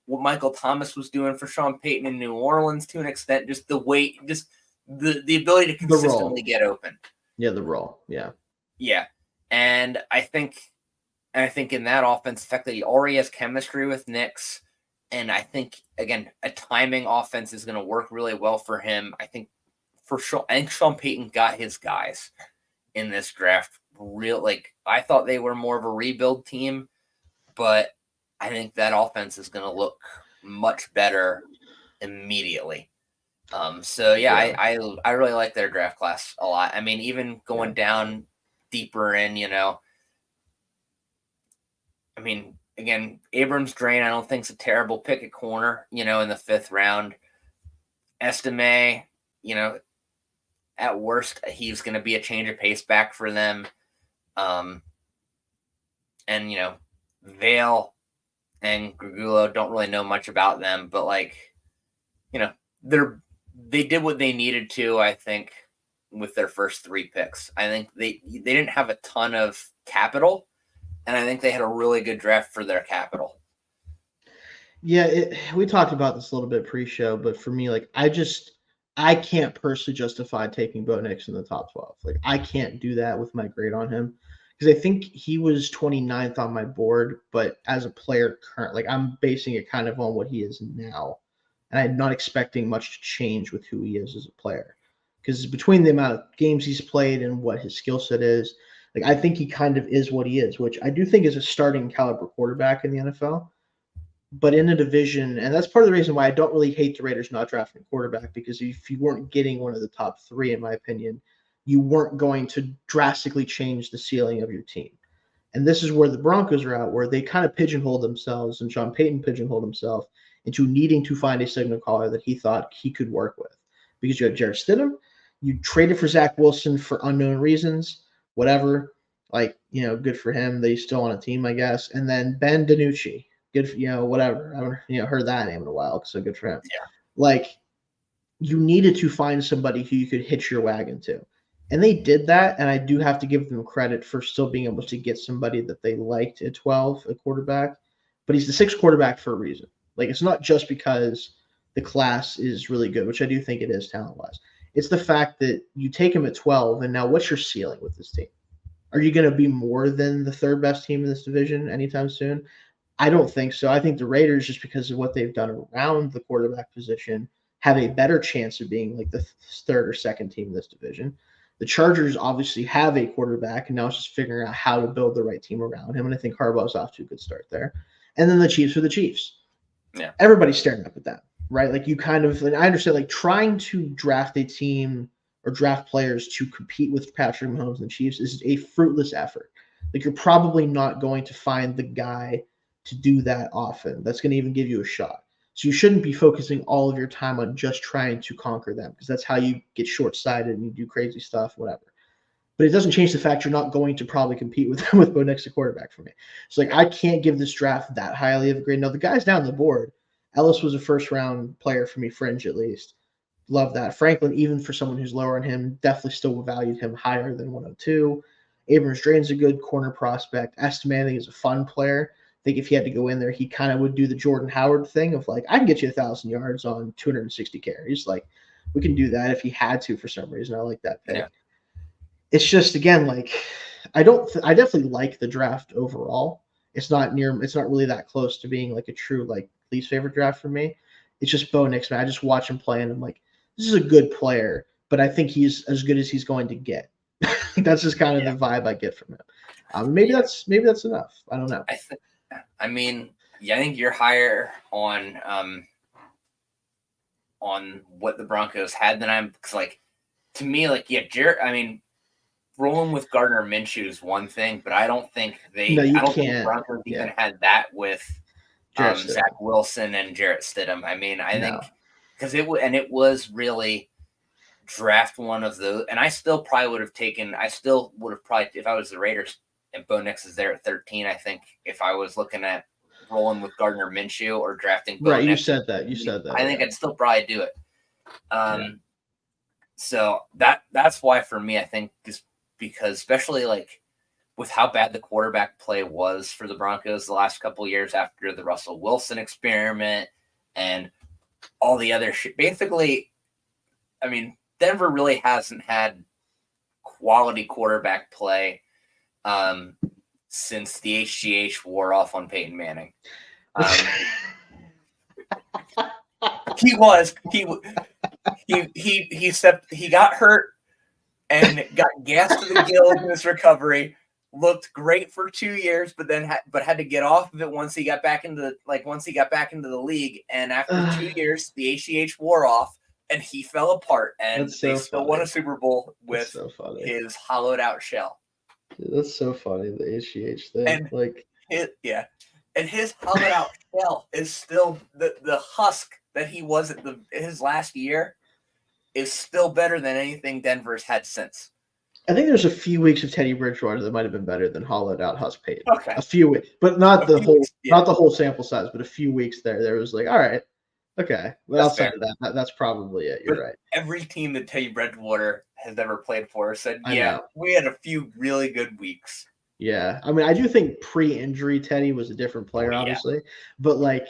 what Michael Thomas was doing for Sean Payton in New Orleans to an extent, just the weight, just the ability to consistently get open. Yeah, the role. Yeah. Yeah. And I think in that offense, the fact that he already has chemistry with Nix, and I think, again, a timing offense is going to work really well for him. I think Sean Payton got his guys in this draft. I thought they were more of a rebuild team, but I think that offense is going to look much better immediately. I really like their draft class a lot. I mean, even going down deeper in, I mean, again, Abrams Drain, I don't think is a terrible pick at corner, in the fifth round. Estime, at worst, he's going to be a change of pace back for them. And, Vale and Gregulo, don't really know much about them, but they did what they needed to, I think, with their first 3 picks. I think they didn't have a ton of capital, and I think they had a really good draft for their capital. Yeah, we talked about this a little bit pre-show, but for me, I can't personally justify taking Bo Nix in the top 12. Like, I can't do that with my grade on him because I think he was 29th on my board, but as a player I'm basing it kind of on what he is now, and I'm not expecting much to change with who he is as a player because between the amount of games he's played and what his skill set is, I think he kind of is what he is, which I do think is a starting caliber quarterback in the NFL. But in a division, and that's part of the reason why I don't really hate the Raiders not drafting a quarterback, because if you weren't getting one of the top 3, in my opinion, you weren't going to drastically change the ceiling of your team. And this is where the Broncos are at, where they kind of pigeonholed themselves, and Sean Payton pigeonholed himself into needing to find a signal caller that he thought he could work with. Because you had Jarrett Stidham, you traded for Zach Wilson for unknown reasons, whatever. Good for him. They still on a team, I guess. And then Ben DiNucci. Good for, whatever. I haven't, heard that name in a while, so good for him. Yeah. You needed to find somebody who you could hitch your wagon to. And they did that, and I do have to give them credit for still being able to get somebody that they liked at 12, a quarterback. But he's the 6th quarterback for a reason. It's not just because the class is really good, which I do think it is talent-wise. It's the fact that you take him at 12, and now what's your ceiling with this team? Are you going to be more than the 3rd best team in this division anytime soon? I don't think so. I think the Raiders, just because of what they've done around the quarterback position, have a better chance of being the 3rd or 2nd team in this division. The Chargers obviously have a quarterback, and now it's just figuring out how to build the right team around him, and I think Harbaugh's off to a good start there. And then the Chiefs are the Chiefs. Yeah. Everybody's staring up at that, right? You kind of – I understand, trying to draft a team or draft players to compete with Patrick Mahomes and the Chiefs is a fruitless effort. Like, you're probably not going to find the guy to do that often. That's going to even give you a shot. So you shouldn't be focusing all of your time on just trying to conquer them, because that's how you get short-sighted and you do crazy stuff, whatever. But it doesn't change the fact you're not going to probably compete with them with Bo Nix at quarterback for me. So, like, I can't give this draft that highly of a grade. Now, the guys down the board, Ellis was a first-round player for me, fringe at least. Love that. Franklin, even for someone who's lower on him, definitely still valued him higher than 102. Abrams Drain's a good corner prospect. Estime, I think, is a fun player. I think if he had to go in there, he kind of would do the Jordan Howard thing of, like, I can get you 1,000 yards on 260 carries. Like, we can do that if he had to for some reason. I like that pick. Yeah. It's just, again, like, I definitely like the draft overall. It's not really that close to being like a true, like, least favorite draft for me. It's just Bo Nix, man. I just watch him play and I'm like, this is a good player, but I think he's as good as he's going to get. That's just kind of the vibe I get from him. Maybe that's enough. I don't know. I think you're higher on what the Broncos had than I'm, because, like, to me, like, rolling with Gardner Minshew is one thing, but I don't think think the Broncos even had that with Zach Wilson and Jarrett Stidham. I mean, I think because it was really draft one of those, and I still would have probably, if I was the Raiders and Bo Nix is there at 13, I think if I was looking at rolling with Gardner Minshew or drafting Bo Nix, you said that. I think I'd still probably do it. So that's why for me, I think, just because, especially like with how bad the quarterback play was for the Broncos the last couple of years after the Russell Wilson experiment and all the other shit. Basically, I mean, Denver really hasn't had quality quarterback play since the HGH wore off on Peyton Manning. He got hurt and got gassed to the gills in his recovery. Looked great for 2 years, but then had to get off of it once he got back into the league. And after 2 years, the HGH wore off, and he fell apart. And they still won a Super Bowl with his hollowed out shell. Dude, that's so funny, the HGH thing. And his hollowed out shell is still the husk that he was at his last year is still better than anything Denver's had since. I think there's a few weeks of Teddy Bridgewater that might have been better than hollowed out Husk Payton. Okay. A few weeks, but not the whole sample size, but a few weeks there was like, all right, okay. Well, outside of that, that's probably it. You're right. Every team that Teddy Bridgewater has ever played for said, we had a few really good weeks. Yeah. I mean, I do think pre-injury Teddy was a different player, obviously. But, like,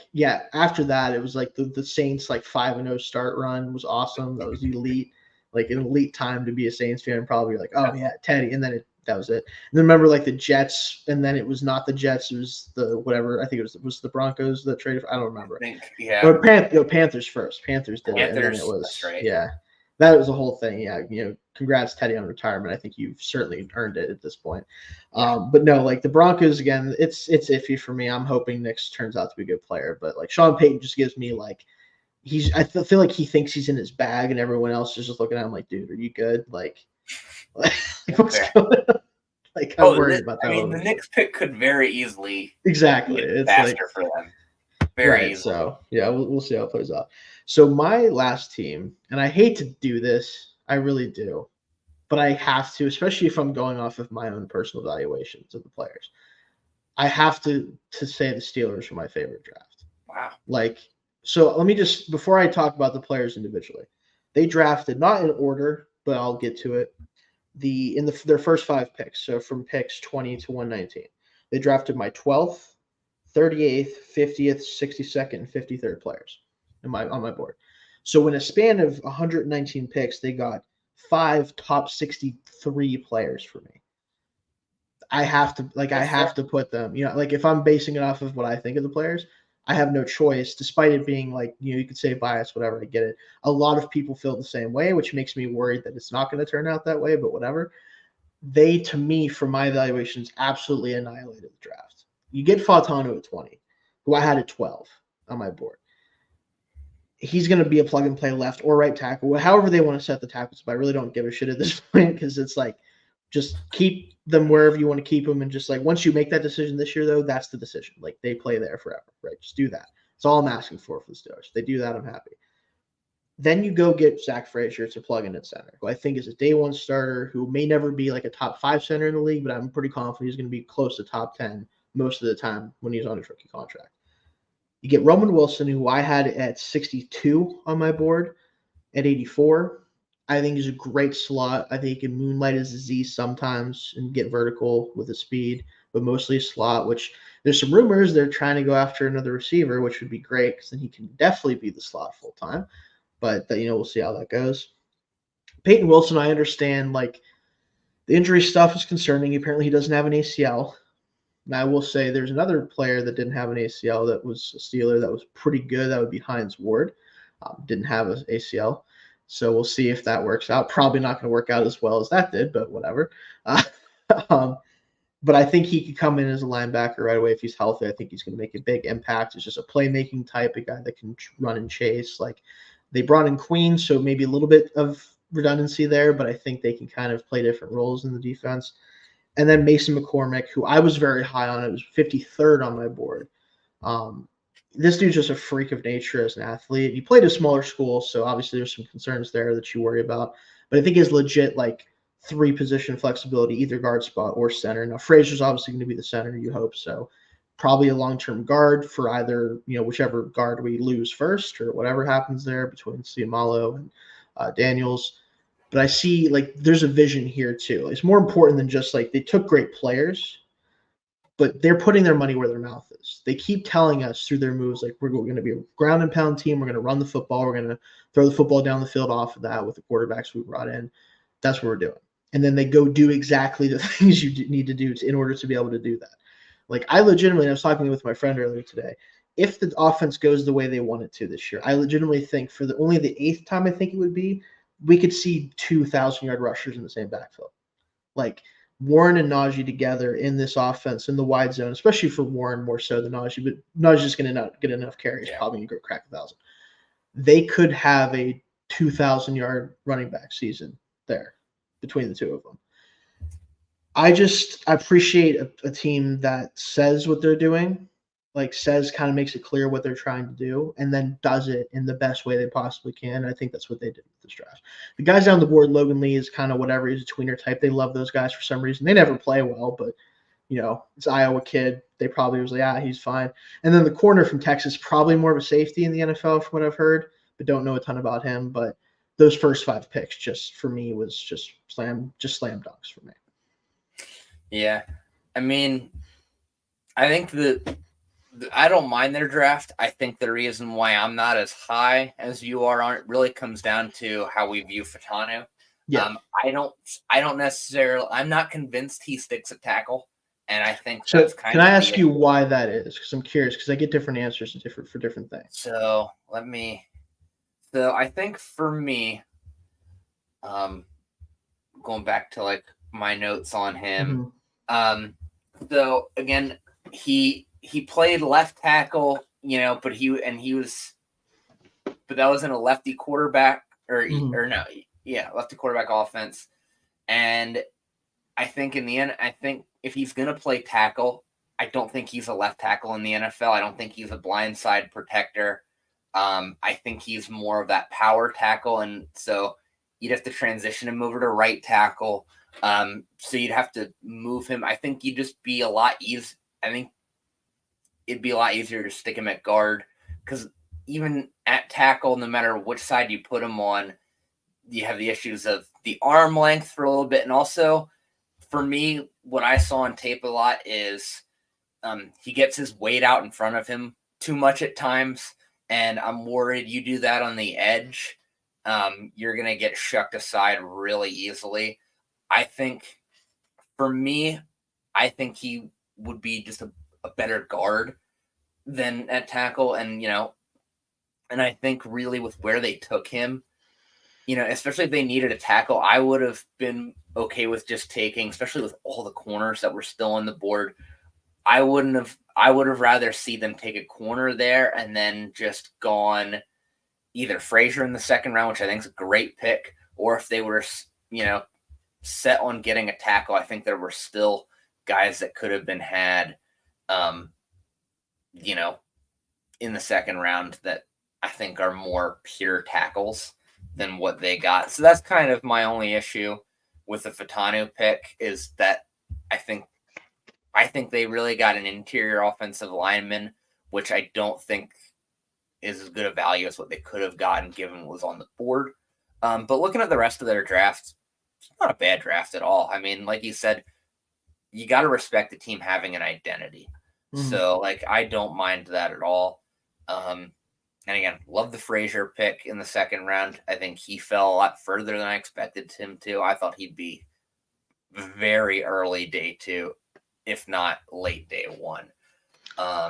after that, it was like the Saints, like, 5-0 start run was awesome. That was elite. Like, an elite time to be a Saints fan, probably like, oh, yeah, Teddy. And then that was it. And then remember, like, the Jets, and then it was not the Jets. It was the whatever. I think it was the Broncos that traded. I don't remember. Or Panthers first. Panthers did it. And then it was, that's right. Yeah. That was a whole thing. Yeah. Congrats, Teddy, on retirement. I think you've certainly earned it at this point. But no, like, the Broncos, again, it's iffy for me. I'm hoping Nix turns out to be a good player. But, like, Sean Payton just gives me, like, I feel like he thinks he's in his bag, and everyone else is just looking at him like, dude, are you good? Like what's going on? Like, I'm worried about that. I mean, the Knicks pick could very easily exactly be a disaster for them. Very easily. So yeah, we'll see how it plays out. So my last team, and I hate to do this, I really do, but I have to, especially if I'm going off of my own personal evaluations of the players. I have to say the Steelers are my favorite draft. Wow. Like, so let me just, before I talk about the players individually, they drafted, not in order, but I'll get to it, their first 5 picks. So from picks 20 to 119, they drafted my 12th, 38th, 50th, 62nd, and 53rd players on my board. So in a span of 119 picks, they got 5 top 63 players for me. I have to put them, like, if I'm basing it off of what I think of the players, I have no choice, despite it being like, you could say bias, whatever, I get it. A lot of people feel the same way, which makes me worried that it's not going to turn out that way, but whatever. They, to me, from my evaluations, absolutely annihilated the draft. You get Fautanu at 20, who I had at 12 on my board. He's going to be a plug-and-play left or right tackle, however they want to set the tackles, but I really don't give a shit at this point, because it's like, Just keep them wherever you want to keep them, and just like once you make that decision this year, though, that's the decision. Like they play there forever, right? Just do that. That's all I'm asking for the Steelers. If they do that, I'm happy. Then you go get Zach Frazier to plug in at center, who I think is a day one starter, who may never be like a top 5 center in the league, but I'm pretty confident he's going to be close to top 10 most of the time when he's on his rookie contract. You get Roman Wilson, who I had at 62 on my board, at 84. I think he's a great slot. I think he can moonlight as a Z sometimes and get vertical with his speed, but mostly a slot, which there's some rumors they're trying to go after another receiver, which would be great because then he can definitely be the slot full time. But, we'll see how that goes. Peyton Wilson, I understand, like, the injury stuff is concerning. Apparently he doesn't have an ACL. And I will say there's another player that didn't have an ACL that was a Steeler that was pretty good. That would be Hines Ward. Didn't have an ACL. So we'll see if that works out. Probably not going to work out as well as that did, but whatever. But I think he could come in as a linebacker right away if he's healthy. I think he's going to make a big impact. He's just a playmaking type, a guy that can run and chase. Like, they brought in Queen, so maybe a little bit of redundancy there, but I think they can kind of play different roles in the defense. And then Mason McCormick, who I was very high on. It was 53rd on my board. This dude's just a freak of nature as an athlete. He played a smaller school, so obviously there's some concerns there that you worry about. But I think he's legit, like, 3-position flexibility, either guard spot or center. Now, Frazier's obviously going to be the center, you hope so. Probably a long-term guard for either, whichever guard we lose first or whatever happens there between Ciamalo and Daniels. But I see, like, there's a vision here, too. It's more important than just, like, they took great players, but they're putting their money where their mouth is. They keep telling us through their moves, like, we're going to be a ground and pound team. We're going to run the football. We're going to throw the football down the field off of that with the quarterbacks we brought in. That's what we're doing. And then they go do exactly the things you need to do in order to be able to do that. Like, I was talking with my friend earlier today, if the offense goes the way they want it to this year, I legitimately think for only the 8th time I think it would be, we could see 2,000-yard rushers in the same backfield. Like, Warren and Najee together in this offense in the wide zone, especially for Warren more so than Najee, but Najee's just going to not get enough carries, probably going to go crack 1,000. They could have a 2,000-yard running back season there between the two of them. I appreciate a team that says what they're doing, like kind of makes it clear what they're trying to do, and then does it in the best way they possibly can. I think that's what they did with this draft. The guys down the board, Logan Lee is kind of whatever. He's a tweener type. They love those guys for some reason. They never play well, but, it's Iowa kid. They probably was like, he's fine. And then the corner from Texas, probably more of a safety in the NFL from what I've heard, but don't know a ton about him. But those first 5 picks just, for me, was just slam dunks for me. Yeah. I mean, I think I don't mind their draft. I think the reason why I'm not as high as you are on it really comes down to how we view Fatanu. Yeah. I don't necessarily, I'm not convinced he sticks at tackle. And I think so. That's kind can of I ask you why that is? Because I'm curious, because I get different answers for different things. So I think for me, going back to like my notes on him, so again, he played left tackle, but that was in a lefty quarterback lefty quarterback offense. And I think in the end, if he's going to play tackle, I don't think he's a left tackle in the NFL. I don't think he's a blindside protector. I think he's more of that power tackle. And so you'd have to transition him over to right tackle. So you'd have to move him. I think you'd just be a lot easier. I think it'd be a lot easier to stick him at guard, because even at tackle, no matter which side you put him on, you have the issues of the arm length for a little bit. And also, for me, what I saw on tape a lot is he gets his weight out in front of him too much at times. And I'm worried you do that on the edge, you're going to get shucked aside really easily. I think, for me, he would be just a better guard than at tackle. And, and I think really with where they took him, especially if they needed a tackle, I would have been okay with just taking, especially with all the corners that were still on the board. I would have rather see them take a corner there and then just gone either Frazier in the second round, which I think is a great pick, or if they were, set on getting a tackle. I think there were still guys that could have been had, in the second round that I think are more pure tackles than what they got. So that's kind of my only issue with the Fatanu pick, is that I think they really got an interior offensive lineman, which I don't think is as good a value as what they could have gotten given what was on the board. But looking at the rest of their drafts, it's not a bad draft at all. I mean, like you said, you got to respect the team having an identity. Mm-hmm. So, like, I don't mind that at all. And again, love the Frazier pick in the second round. I think he fell a lot further than I expected him to. I thought he'd be very early day 2, if not late day 1.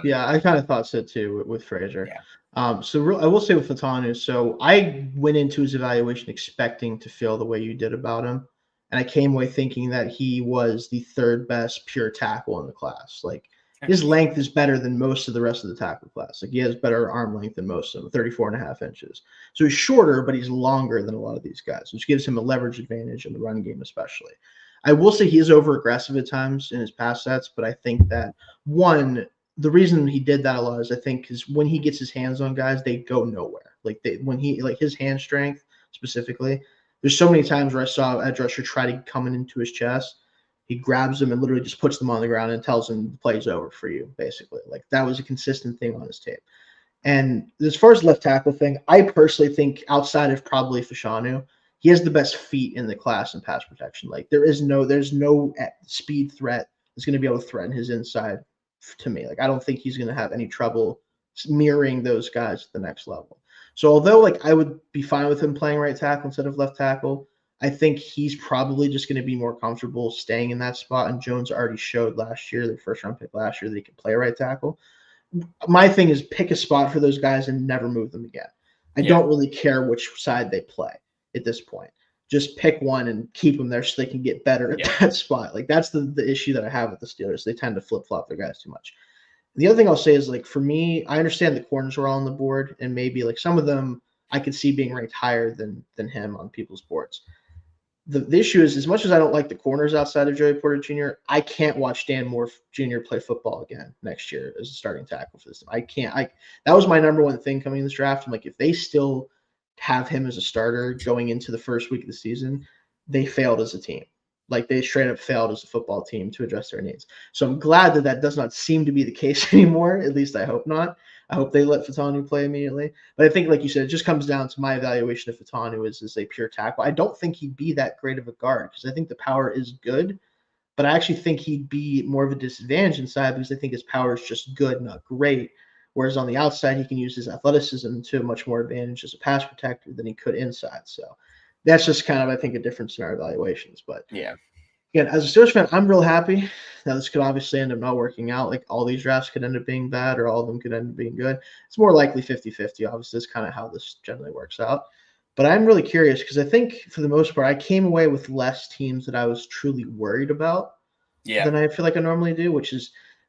Yeah, I kind of thought so too with Frazier. Yeah. I will say with Fatanu, so I went into his evaluation expecting to feel the way you did about him. And I came away thinking that he was the third best pure tackle in the class. Like, his length is better than most of the rest of the tackle class. Like, he has better arm length than most of them, 34.5 inches. So he's shorter, but he's longer than a lot of these guys, which gives him a leverage advantage in the run game especially. I will say he is over aggressive at times in his pass sets, but I think that, one, the reason he did that a lot is I think because when he gets his hands on guys, they go nowhere. Like his hand strength specifically, there's so many times where I saw edge rusher try to come into his chest. He grabs them and literally just puts them on the ground and tells them the play's over for you, basically. Like, that was a consistent thing on his tape. And as far as left tackle thing, I personally think outside of probably Fashanu, he has the best feet in the class in pass protection. Like, there's no speed threat that's going to be able to threaten his inside to me. Like, I don't think he's going to have any trouble mirroring those guys at the next level. So although, like, I would be fine with him playing right tackle instead of left tackle, I think he's probably just going to be more comfortable staying in that spot. And Jones already showed last year, the first round pick last year, that he could play right tackle. My thing is pick a spot for those guys and never move them again. I don't really care which side they play at this point. Just pick one and keep them there so they can get better at that spot. Like, that's the issue that I have with the Steelers. They tend to flip-flop their guys too much. The other thing I'll say is, like, for me, I understand the corners are all on the board, and maybe, like, some of them I could see being ranked higher than him on people's boards. The issue is, as much as I don't like the corners outside of Joey Porter Jr., I can't watch Dan Moore Jr. play football again next year as a starting tackle for this team. I can't. That was my number one thing coming in this draft. I'm like, if they still have him as a starter going into the first week of the season, they failed as a team. Like, they straight up failed as a football team to address their needs. So I'm glad that does not seem to be the case anymore. At least I hope not. I hope they let Fatanu play immediately. But I think, like you said, it just comes down to my evaluation of Fatanu as a pure tackle. I don't think he'd be that great of a guard because I think the power is good, but I actually think he'd be more of a disadvantage inside because I think his power is just good, not great. Whereas on the outside, he can use his athleticism to much more advantage as a pass protector than he could inside. So that's just kind of, I think, a difference in our evaluations. But yeah. Again, as a Steelers fan, I'm real happy. Now, this could obviously end up not working out. Like, all these drafts could end up being bad or all of them could end up being good. It's more likely 50-50. Obviously, that's kind of how this generally works out. But I'm really curious because I think, for the most part, I came away with less teams that I was truly worried about than I feel like I normally do, which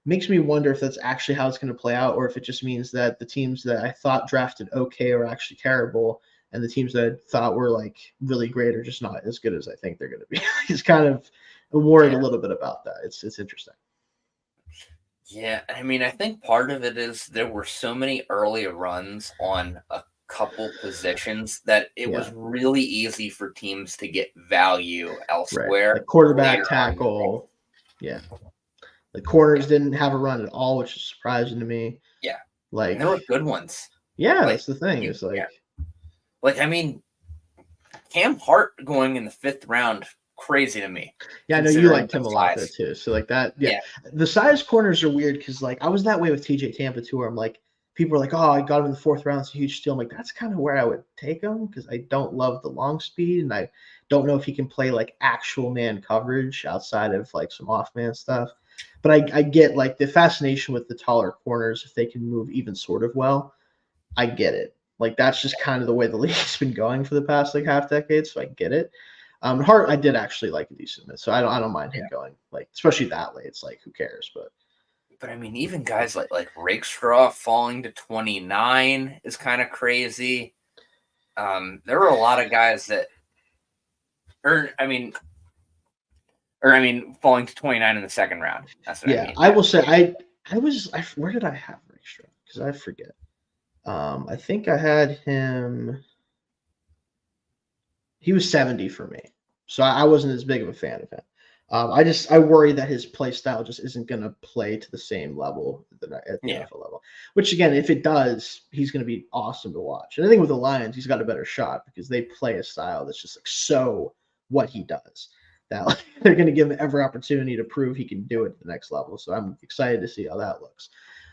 makes me wonder if that's actually how it's going to play out or if it just means that the teams that I thought drafted okay are actually terrible and the teams that I thought were, like, really great are just not as good as I think they're going to be. It's kind of – I'm worried a little bit about that. It's interesting. Yeah, I mean, I think part of it is there were so many early runs on a couple positions that it was really easy for teams to get value elsewhere. Right. Like quarterback, tackle. Yeah. The corners didn't have a run at all, which is surprising to me. Yeah. Like, and there were good ones. Yeah, like, that's the thing. It's like, like, I mean, Cam Hart going in the 5th round, crazy to me. Yeah, I know you liked him a lot there too. So, like, that, the size corners are weird because, like, I was that way with TJ Tampa too, where I'm like, people are like, oh, I got him in the 4th round. It's a huge steal. I'm like, that's kind of where I would take him because I don't love the long speed and I don't know if he can play, like, actual man coverage outside of, like, some off man stuff. But I get, like, the fascination with the taller corners if they can move even sort of well. I get it. Like, that's just kind of the way the league's been going for the past, like, half decade, so I get it. Hart, I did actually like a decent bit, so I don't mind him going, like, especially that late. It's like, who cares? But I mean, even guys like Rakestraw falling to 29 is kind of crazy. There were a lot of guys that, I mean, Or I mean, falling to 29 in the second round. That's what I mean. I will say where did I have Rakestraw? Because I forget. I think I had him. He was 70 for me, so I wasn't as big of a fan of him. I worry that his play style just isn't going to play to the same level at the NFL level. Which again, if it does, he's going to be awesome to watch. And I think with the Lions, he's got a better shot because they play a style that's just like so what he does. That like, they're going to give him every opportunity to prove he can do it at the next level. So I'm excited to see how that looks.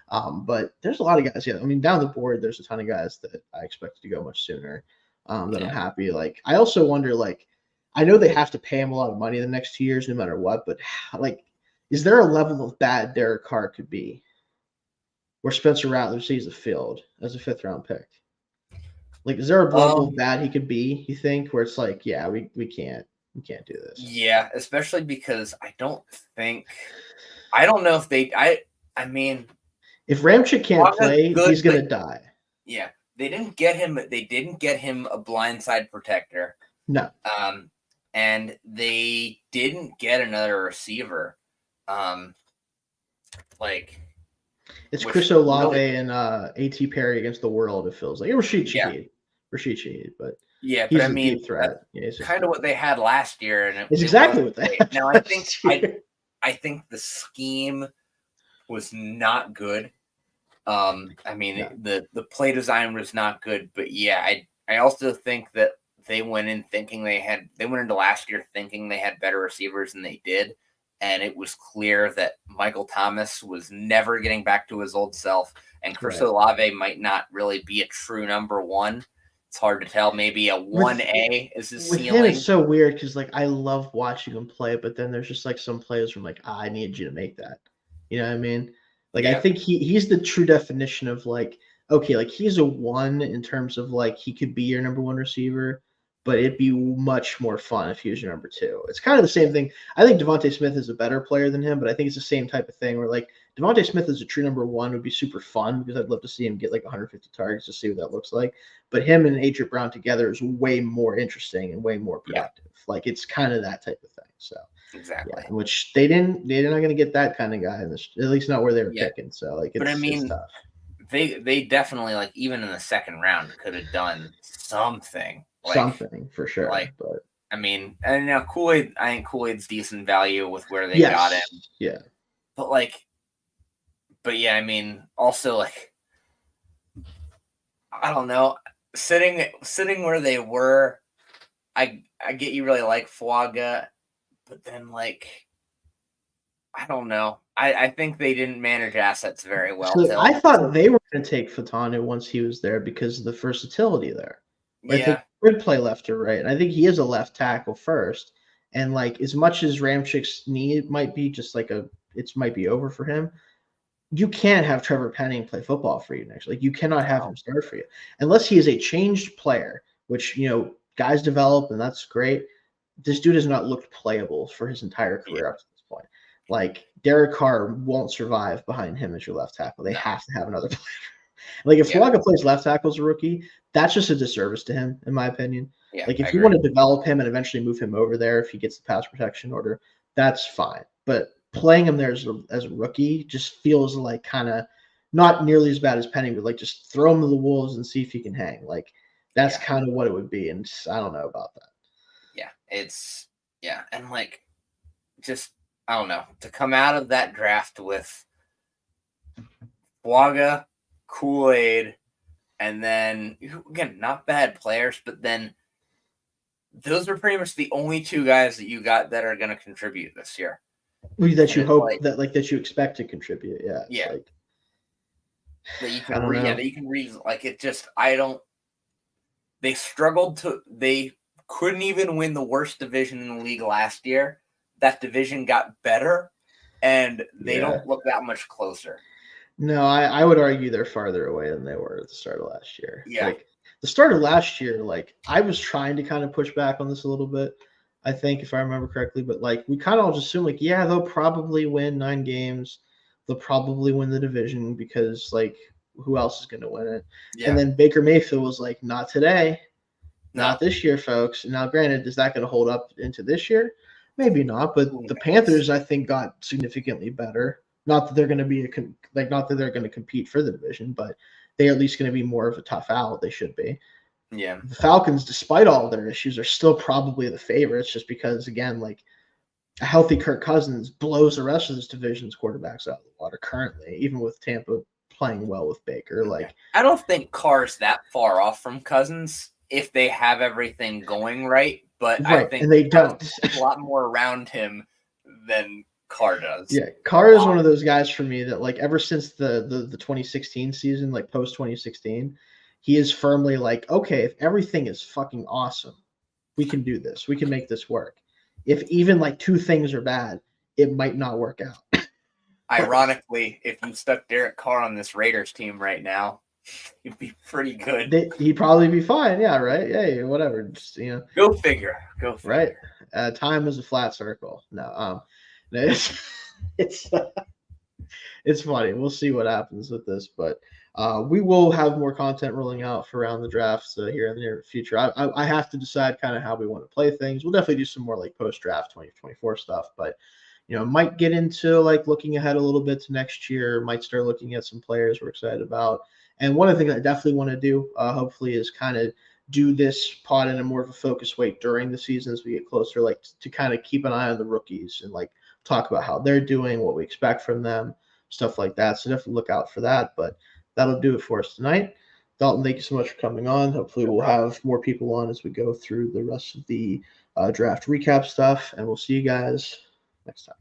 But there's a lot of guys. Yeah, I mean, down the board, there's a ton of guys that I expected to go much sooner. That I'm happy. Like, I also wonder, like, I know they have to pay him a lot of money the next 2 years, no matter what. But like, is there a level of bad Derek Carr could be, where Spencer Rattler sees the field as a 5th-round pick? Like, is there a level of bad he could be? You think where it's like, yeah, we can't do this. Yeah, especially because I don't know if they. I mean, if Ramczyk can't play, he's gonna die. Yeah. They didn't get him a blindside protector. No. And they didn't get another receiver. It's Chris Olave and A.T. Perry against the world, it feels like. Rashid Shaheed, but he's a deep threat. That's kind of what they had last year, and it's exactly what they had. Now I think the scheme was not good. The play design was not good, but I also think that they went into last year thinking they had better receivers than they did, and it was clear that Michael Thomas was never getting back to his old self, and Chris Olave might not really be a true number one. It's hard to tell. Maybe a 1A is his ceiling. Him, it's so weird because like I love watching him play, but then there's just like some players where I'm like, I need you to make that. You know what I mean? Like, I think he's the true definition of like, okay, like he's a 1 in terms of like he could be your number 1 receiver, but it'd be much more fun if he was your number 2. It's kind of the same thing. I think Devontae Smith is a better player than him, but I think it's the same type of thing where like Devontae Smith as a true number 1 would be super fun because I'd love to see him get like 150 targets to see what that looks like. But him and A.J. Brown together is way more interesting and way more productive. Like it's kind of that type of thing. So. Exactly. Yeah, which they're not going to get that kind of guy in this, at least not where they were picking. So like, it's tough. They definitely like even in the second round could have done something. Like, something for sure. Like, but I mean, and now Kool-Aid, I think Kool-Aid's decent value with where they got him. Yeah. But yeah, I mean, also like, I don't know, sitting where they were, I get you really like Fuaga. But then, like, I don't know. I think they didn't manage assets very well. So I thought they were going to take Fatanu once he was there because of the versatility there. I think he could play left or right. And I think he is a left tackle first. And, like, as much as Ramczyk's knee might be just like it might be over for him, you can't have Trevor Penning play football for you next. Like, you cannot have him start for you. Unless he is a changed player, which, guys develop, and that's great. This dude has not looked playable for his entire career up to this point. Like, Derek Carr won't survive behind him as your left tackle. They have to have another player. Like, if Fuaga plays left tackle as a rookie, that's just a disservice to him, in my opinion. Yeah, like, if you want to develop him and eventually move him over there, if he gets the pass protection order, that's fine. But playing him there as a rookie just feels like kind of not nearly as bad as Penning, but like just throw him to the wolves and see if he can hang. Like, that's kind of what it would be. And I don't know about that. And like, just, I don't know, to come out of that draft with Fuaga, Kool-Aid, and then, again, not bad players, but then those are pretty much the only 2 guys that you got that are going to contribute this year. That you hope that you expect to contribute. Yeah. Yeah. Like, that you can read. Yeah, that you can read. Like, it just, they struggled they couldn't even win the worst division in the league last year. That division got better, and they don't look that much closer. No, I would argue they're farther away than they were at the start of last year. Yeah. Like, the start of last year, like, I was trying to kind of push back on this a little bit, I think, if I remember correctly. But, like, we kind of all just assumed, like, yeah, they'll probably win 9 games. They'll probably win the division because, like, who else is going to win it? Yeah. And then Baker Mayfield was like, not today. Not this year, folks. Now, granted, is that going to hold up into this year? Maybe not, but Who the knows? Panthers, I think, got significantly better. Not that they're going to be not that they're going to compete for the division, but they're at least going to be more of a tough out. They should be. Yeah. The Falcons, despite all their issues, are still probably the favorites, just because, again, like a healthy Kirk Cousins blows the rest of this division's quarterbacks out of the water currently, even with Tampa playing well with Baker. Like, I don't think Carr's that far off from Cousins if they have everything going right, but I right, think and they don't. Cousins has a lot more around him than Carr does. Yeah, Carr is one of those guys for me that, like, ever since the 2016 season, like post 2016, he is firmly like, okay, if everything is fucking awesome, we can do this. We can make this work. If even like two things are bad, it might not work out. Ironically, if you stuck Derek Carr on this Raiders team right now, he'd be pretty good. He'd probably be fine. Yeah, right. Yeah, whatever. Just, you know. Go figure. Go figure. Right. Time is a flat circle. No, it's it's funny. We'll see what happens with this, but we will have more content rolling out for around the drafts here in the near future. I have to decide kind of how we want to play things. We'll definitely do some more like post-draft 2024 stuff, but might get into like looking ahead a little bit to next year. Might start looking at some players we're excited about. And one of the things I definitely want to do, hopefully, is kind of do this pod in a more of a focused way during the season as we get closer, like to kind of keep an eye on the rookies and like talk about how they're doing, what we expect from them, stuff like that. So definitely look out for that. But that'll do it for us tonight. Dalton, thank you so much for coming on. Hopefully we'll have more people on as we go through the rest of the draft recap stuff, and we'll see you guys next time.